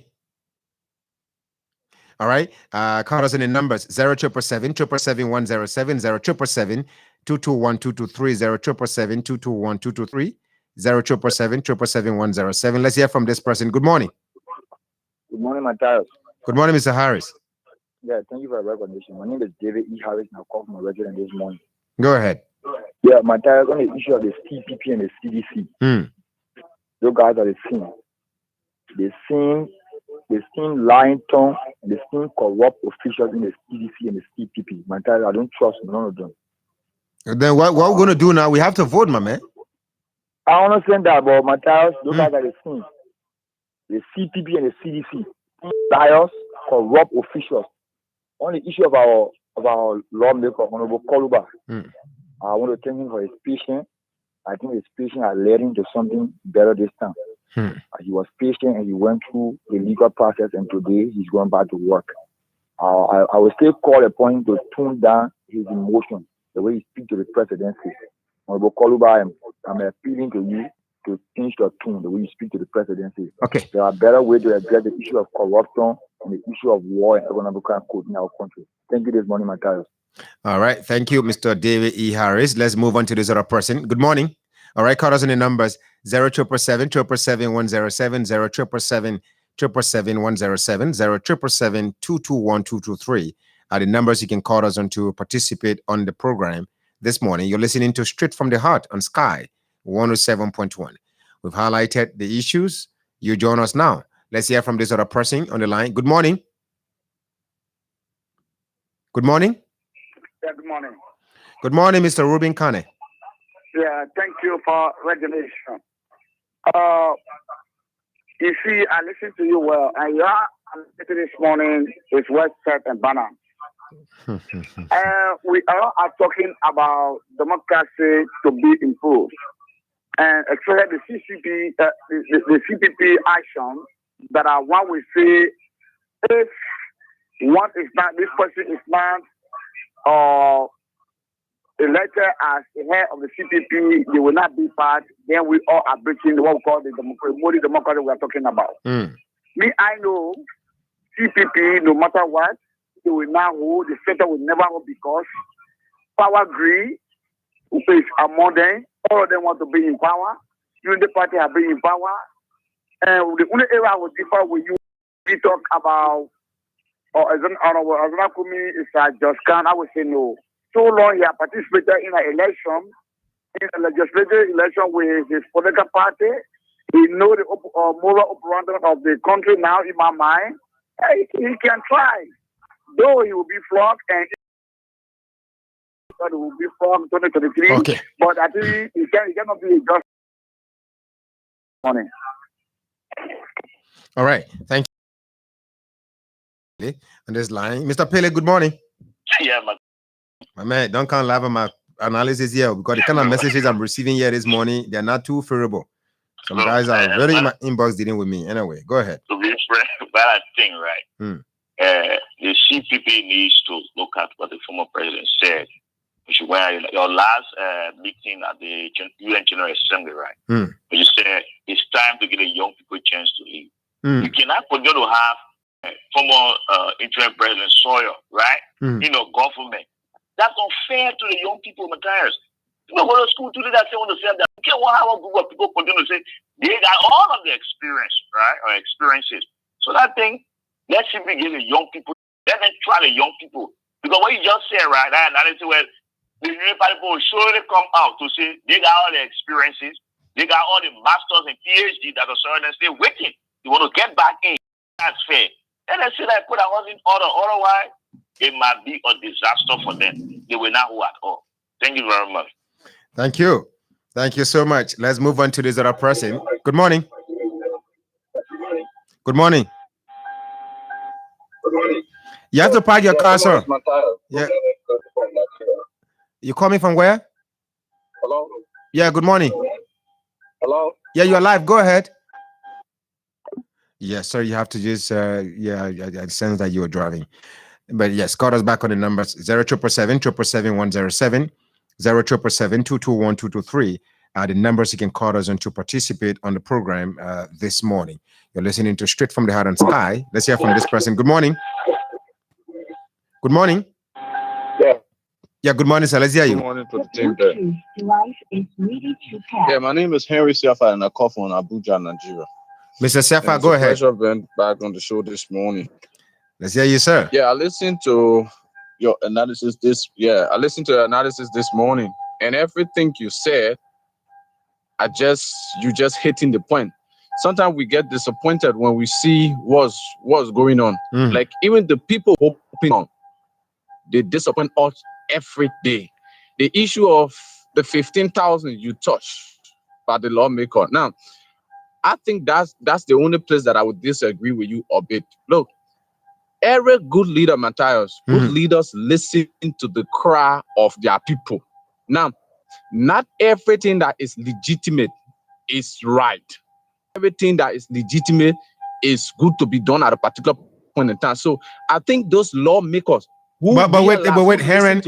All right. Call us in the numbers 0777 777 107, 0777 221 223, 0777 221 223, 0777 777 107. Let's hear from this person. Good morning. Good morning, Matthias. Good morning, Mr. Harris. Yeah, thank you for the recognition. My name is David E. Harris, and I call from a resident this morning. Go ahead. Yeah, Matthias, on the issue of the CPP and the CDC. Those guys are the same. They seem lying tongue, and they seem corrupt officials in the CDC and the CPP. Matthias, I don't trust none of them. Then what we're going to do now, we have to vote, my man. I understand that, but Matthias, those guys are the same. The CPP and the CDC, liars, corrupt officials. On the issue of our lawmaker, Honorable Koluba, I want to thank him for his patience. I think his patience has led him to something better this time. He was patient and he went through the legal process, and today he's going back to work. I will still call upon him to tone down his emotion, the way he speaks to the presidency. Honorable Koluba, I'm appealing to you to change your tone, the way you speak to the presidency. Okay. There are better ways to address the issue of corruption and the issue of war and economic code in our country. Thank you this morning, Matthias. All right. Thank you, Mr. David E. Harris. Let's move on to this other person. Good morning. All right. Call us in the numbers 0777 777 107, 0777 777 107, 0777 221 223 are the numbers you can call us on to participate on the program this morning. You're listening to Straight from the Heart on Sky 107.1. We've highlighted the issues. You join us now. Let's hear from this other person on the line. Good morning. Good morning. Yeah, good morning. Good morning, Mr. Ruben Kane. Yeah, thank you for recognition. You see, I listened to you well, and your answer this morning is well set and balanced. We all are talking about democracy to be improved. and especially the CCP, the CPP action that are one we say if one is not, this person is not elected as the head of the CPP, they will not be part, then we all are breaching what we call the Modi democracy we are talking about. Me, I know CPP, no matter what, they will not hold, the center will never hold because power greed is among them. All of them want to be in power. You the party have been in power. And the only area I would differ with you, we talk about, or as an honorable, as an Akumi, is Just Khan, I would say no. So long he has participated in an election, in a legislative election with his political party. He knows the moral operandi of the country now in my mind. He can try. Though he will be flogged and he will be flogged 2023. Okay. But I think he cannot be a just money. All right. Thank you. On this line. Mr. Pele, good morning. Yeah, my man, don't come live on my analysis here because the kind of messages I'm receiving here this morning, they're not too favorable. Some guys are very in my inbox dealing with me. Anyway, go ahead. To be frank, bad thing, right? The CPP needs to look at what the former president said. When your last meeting at the UN General Assembly, right? You said it's time to give the young people a chance to lead. You cannot continue to have former interim president Sawyer, right? Government. That's unfair to the young people, Matthias. People go to school today that say want to say that. You can't have a group of people continue to say they got all of the experience, right? Or experiences. So that thing, let's simply give the young people, let them try the young people. Because what you just said, right? That analysis where the new people will surely come out to say they got all the experiences, they got all the masters and PhD that are certain and stay waiting. You want to get back in. That's fair. And let's say that put our house in order. Otherwise, it might be a disaster for them. They will not hold at all. Thank you very much. Thank you. Thank you so much. Let's move on to this other person. Good morning. Good morning. You have to park your car, sir. Yeah. You call me from where? Hello. Yeah, good morning. Hello. Yeah, you're live. Go ahead. Yes, sir. You have to just I sense that you were driving. But yes, call us back on the numbers 0777-777-107, 0777-221-223. The numbers you can call us on to participate on the program this morning. You're listening to Straight from the Heart and Sky. Let's hear from this person. Good morning. Good morning. Yeah, good morning, sir. Let's hear you. Good morning to the team there. Yeah, my name is Henry Siafa and I call from Abuja, Nigeria. Mr. Siafa, go ahead. Pleasure being back on the show this morning. Let's hear you, sir. Yeah, I listened to your analysis this morning, and everything you said, you just hitting the point. Sometimes we get disappointed when we see what's going on. Like even the people hoping on, they disappoint us every day. The issue of the 15,000 you touch by the lawmaker. Now, I think that's the only place that I would disagree with you a bit. Look, every good leader, Matthias, good leaders listen to the cry of their people. Now, not everything that is legitimate is right. Everything that is legitimate is good to be done at a particular point in time. So I think those lawmakers but wait, Heron.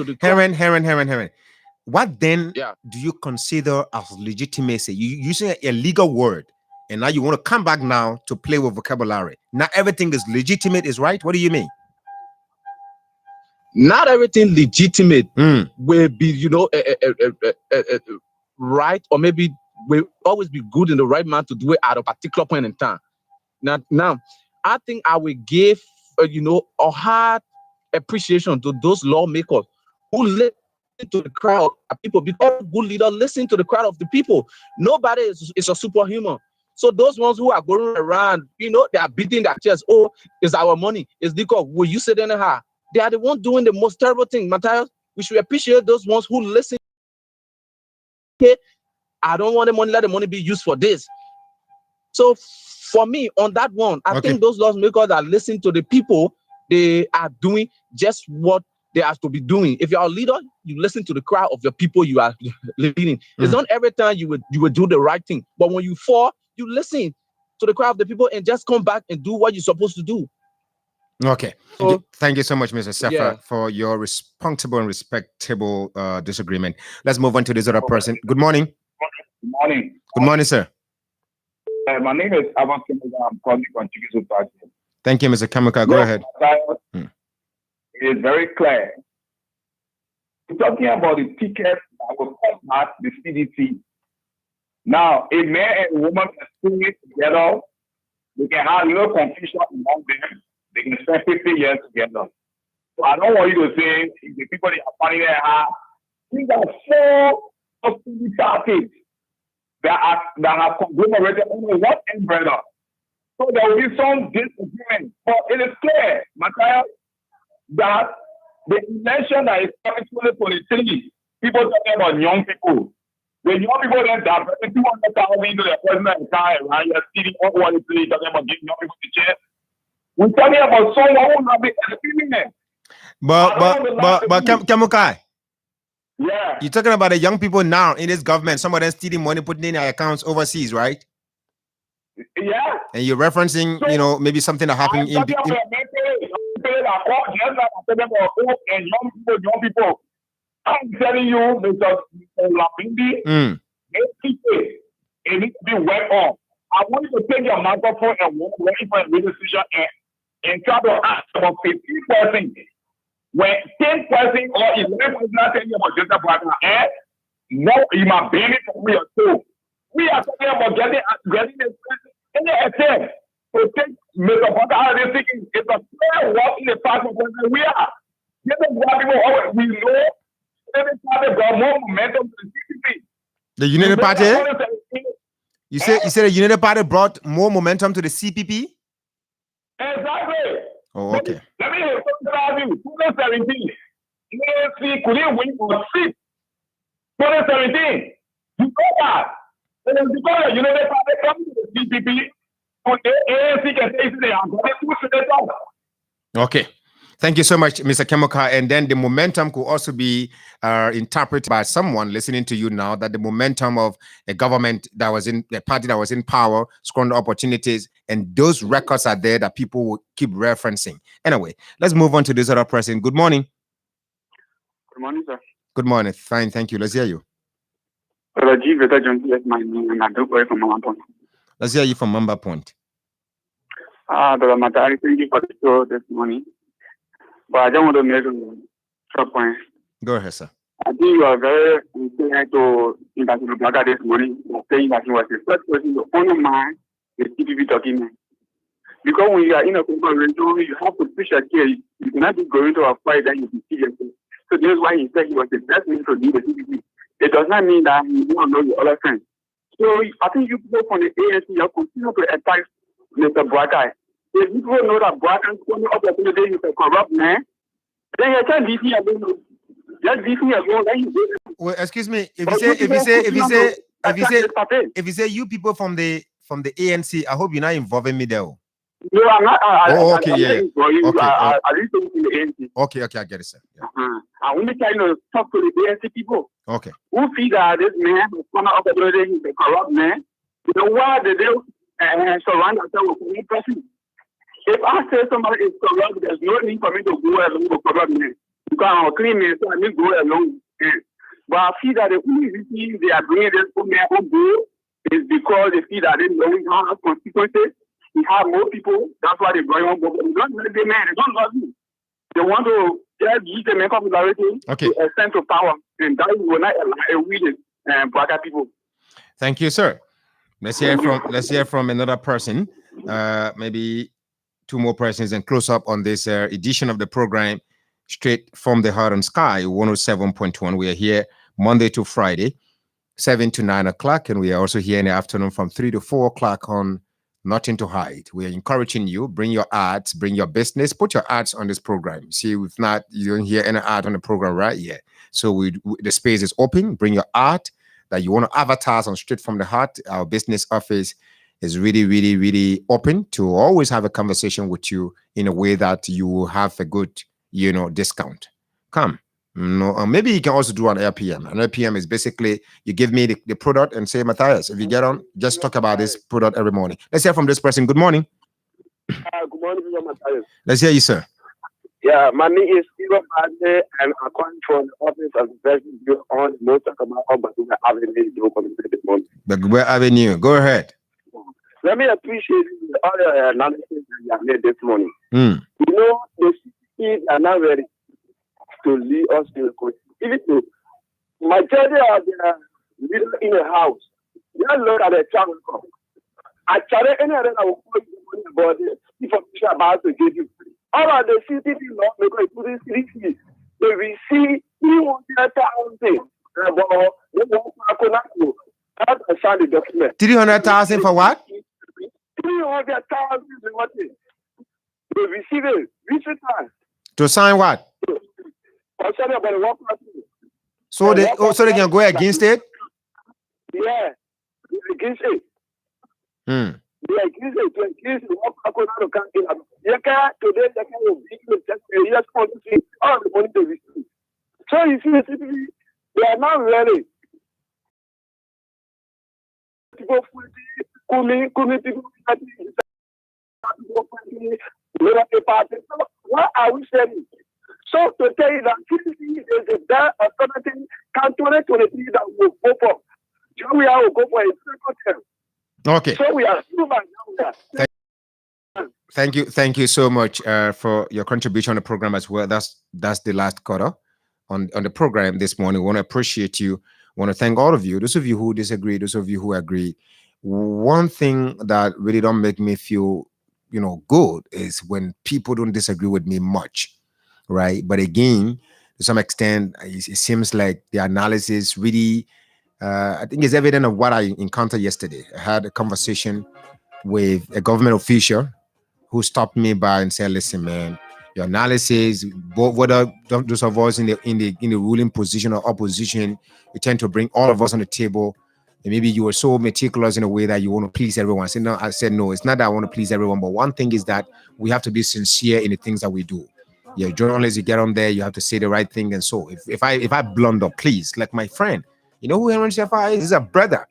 What then do you consider as legitimacy? You using a legal word, and now you want to come back now to play with vocabulary. Not everything is legitimate, is right? What do you mean? Not everything legitimate will be, right, or maybe will always be good in the right man to do it at a particular point in time. Now, I think I will give, a hard appreciation to those lawmakers who listen to the crowd of people, because good leaders listen to the crowd of the people. Nobody is a superhuman. So those ones who are going around, they are beating their chest. Oh, it's our money. It's legal. Will you sit in the house? They are the ones doing the most terrible thing, Matthias. We should appreciate those ones who listen. Okay, I don't want the money. Let the money be used for this. So for me, on that one, I think those lawmakers that listen to the people, they are doing just what they have to be doing. If you're a leader, you listen to the crowd of the people you are leading. It's not every time you would do the right thing, but when you fall, you listen to the crowd of the people and just come back and do what you're supposed to do. Okay. So, thank you so much, Mr. Sefa, for your responsible and respectable disagreement. Let's move on to this other person. Good morning. Good morning. Good morning, sir. My name is Avan Kemuka. I'm calling from Chikizu Party. Thank you, Mr. Kemuka. Go ahead. It is very clear. We're talking about the ticket that will come at the CDC. Now, a man and a woman can sing it together. They can have no confusion among them. They can spend 50 years together. So I don't want you to say the people that are finding their heart. These are 4 parties that have conglomerated only one umbrella. So there will be some disagreement. But it is clear, Matthias, that the election that is coming 2023, people talking about young people. The young people that are 200,000 into the president time, right? You're sitting on what is talking about giving young people the chance. We're talking about someone who will be experiment. But Kemukai. Yeah. You're talking about the young people now in this government, some of them stealing money, putting in their accounts overseas, right? Yeah. And you're referencing, maybe something that happened in young people. I'm telling you, Mr. Lapindi, it needs to be worked on. I want you to take your microphone and walk away from a decision and try to ask about 15%. When 10% or 11% not telling you about gender partner, no, you might ban it from me or two. We are talking about getting any attempt to take Mr. Parker out of this thinking. It's a fair walk in the path of where we are. Giving black people, we know every party got more momentum to the CPP. The United Party? You said the United Party brought more momentum to the CPP? Exactly. Oh, okay. Let me tell you, 2017, ANC couldn't win for 6. 2017, you know that. And it's because the United Party comes to the CPP, so the ANC can say they are going to push it. Okay. Thank you so much, Mr. Kemuka. And then the momentum could also be interpreted by someone listening to you now, that the momentum of a government that was in the party that was in power, squandered opportunities, and those records are there that people will keep referencing. Anyway, let's move on to this other person. Good morning. Good morning, sir. Good morning. Fine, thank you. Let's hear you. My name, and I do go from Mamba Point. Let's hear you from Mamba Point. Dr. Matari, thank you for the show this morning. But I don't want to make a short point. Go ahead, sir. I think you are very inclined to Ambassador Blaga this morning, saying that he was the first person to honor the CPP document. Because when you are in a corporation, you have to push a case. You cannot be going to a fight that you be serious. So this is why he said he was the best man to lead the CPP. It does not mean that he won't know your other friends. So I think you people from the ANC, you continue to attack Mr. Blaga. If people know that Blaga is coming up with a corrupt man, then you can't leave me alone. Just leave me alone. Well, excuse me. If you say you people from the ANC, I hope you're not involving me there. No, I'm not. Okay, yeah. I listen to the ANC. Okay, I get it, sir. Yeah. I'm only trying to talk to the ANC people. Okay. Who feel that this man is coming up with a corrupt man? You know why they do surround themselves with one person? If I say somebody is corrupt, there's no need for me to go along with corrupt men. Because I'm a clean man, so I need to go along. But I feel that the only reason they are bringing this man on board is because they feel that they know we have consequences. We have more people. That's why they bring on board. They don't let the man. They don't love you. They want to just use the man popularity to a sense of power. And that will not allow we black people. Thank you, sir. Let's hear from another person. Maybe 2 more persons and close up on this edition of the program, Straight from the Heart and Sky 107.1. We are here Monday to Friday, 7 to 9 o'clock, and we are also here in the afternoon from 3 to 4 o'clock on Nothing to Hide. We are encouraging you, bring your ads, bring your business, put your ads on this program. See, if not, you don't hear any ad on the program right yet. So the space is open. Bring your art that you want to advertise on Straight from the Heart. Our business office is really, really, really open to always have a conversation with you in a way that you will have a good, discount. come. No, maybe you can also do an LPM. An LPM is basically you give me the product and say, Matthias, if you get on, just talk about this product every morning. Let's hear from this person. Good morning. Good morning, Mr. Matthias. Let's hear you, sir. Yeah, my name is Stephen Padley, and I'm calling from the office of the President Bureau on the most of my Bagube Avenue. Bagube Avenue. Go ahead. Let me appreciate all the analysis that you have made this morning. Mm. You know, the cities are now ready to lead us to the country. Even though majority of the leaders in the house, they look at the travel record. Actually, any other I will call you about the information about to give you. All of the CTV law, because to this CTV, they will see 300,000 about that's a signed document. 300,000 for what? 300,000 what? They receive it. Visitors. To sign what? So they can go against it? Yeah, against it. Hmm. Yeah, against it. Against it. Today, they can all the money they receive. So you see, they are not ready. People what are we saying? So to tell you that CDC is the best alternative, can 2023 that will go for. We will go for a second term. Okay. So we are still by now. Thank you so much for your contribution on the program as well. That's the last quarter on the program this morning. We want to appreciate you. Want to thank all of you. Those of you who disagree, those of you who agree. One thing that really don't make me feel, good is when people don't disagree with me much, right? But again, to some extent, it seems like the analysis really, I think it's evident of what I encountered yesterday. I had a conversation with a government official who stopped me by and said, "Listen, man, your analysis, whether those of us in the ruling position or opposition, you tend to bring all of us on the table. And maybe you were so meticulous in a way that you want to please everyone." I said, no, it's not that I want to please everyone, but one thing is that we have to be sincere in the things that we do. You're a journalist, you get on there, you have to say the right thing. And so if I blunder, please, like my friend, you know who Henry Shefa is? He's a brother.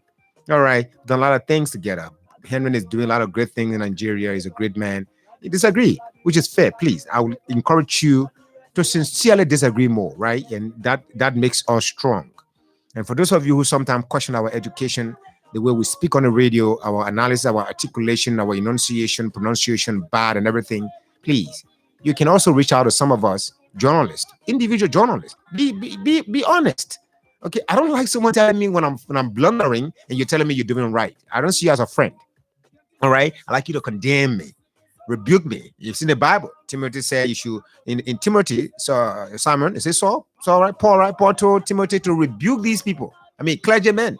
All right, done a lot of things together. Henry is doing a lot of great things in Nigeria. He's a great man. You disagree, which is fair. Please, I will encourage you to sincerely disagree more, right? And that makes us strong. And for those of you who sometimes question our education, the way we speak on the radio, our analysis, our articulation, our enunciation, pronunciation, bad and everything, please, you can also reach out to some of us, journalists, individual journalists. Be honest. Okay, I don't like someone telling me when I'm blundering and you're telling me you're doing right. I don't see you as a friend. All right, I like you to condemn me, rebuke me. You've seen the Bible. Timothy said you should in Timothy. So Simon, is it Saul? So right, Paul, right? Paul told Timothy to rebuke these people. I mean, clergymen.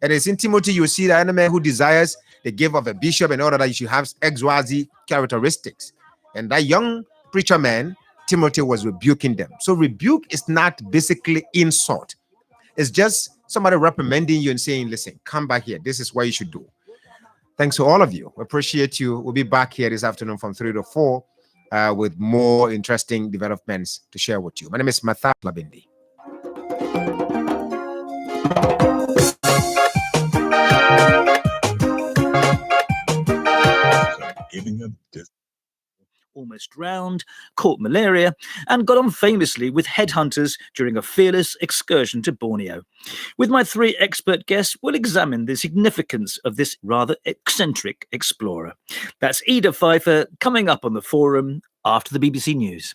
And it's in Timothy you see that any man who desires the gift of a bishop in order that you should have XYZ characteristics. And that young preacher man, Timothy, was rebuking them. So rebuke is not basically insult. It's just somebody reprimanding you and saying, "Listen, come back here. This is what you should do." Thanks to all of you. We appreciate you. We'll be back here this afternoon from 3 to 4 with more interesting developments to share with you. My name is Matthias Labindi. Giving up this. Almost drowned, caught malaria, and got on famously with headhunters during a fearless excursion to Borneo. With my 3 expert guests, we'll examine the significance of this rather eccentric explorer. That's Ida Pfeiffer coming up on the forum after the BBC News.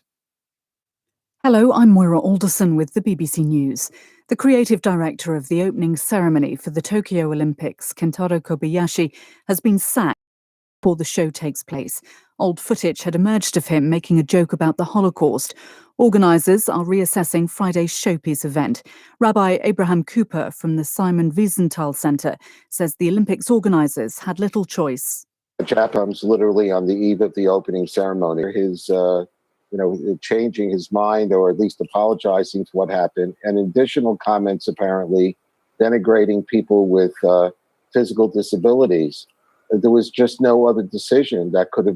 Hello, I'm Moira Alderson with the BBC News. The creative director of the opening ceremony for the Tokyo Olympics, Kentaro Kobayashi, has been sacked before the show takes place. Old footage had emerged of him making a joke about the Holocaust. Organisers are reassessing Friday's showpiece event. Rabbi Abraham Cooper from the Simon Wiesenthal Centre says the Olympics organisers had little choice. Comes literally on the eve of the opening ceremony. His, changing his mind or at least apologizing for what happened, and additional comments apparently denigrating people with physical disabilities. There was just no other decision that could have been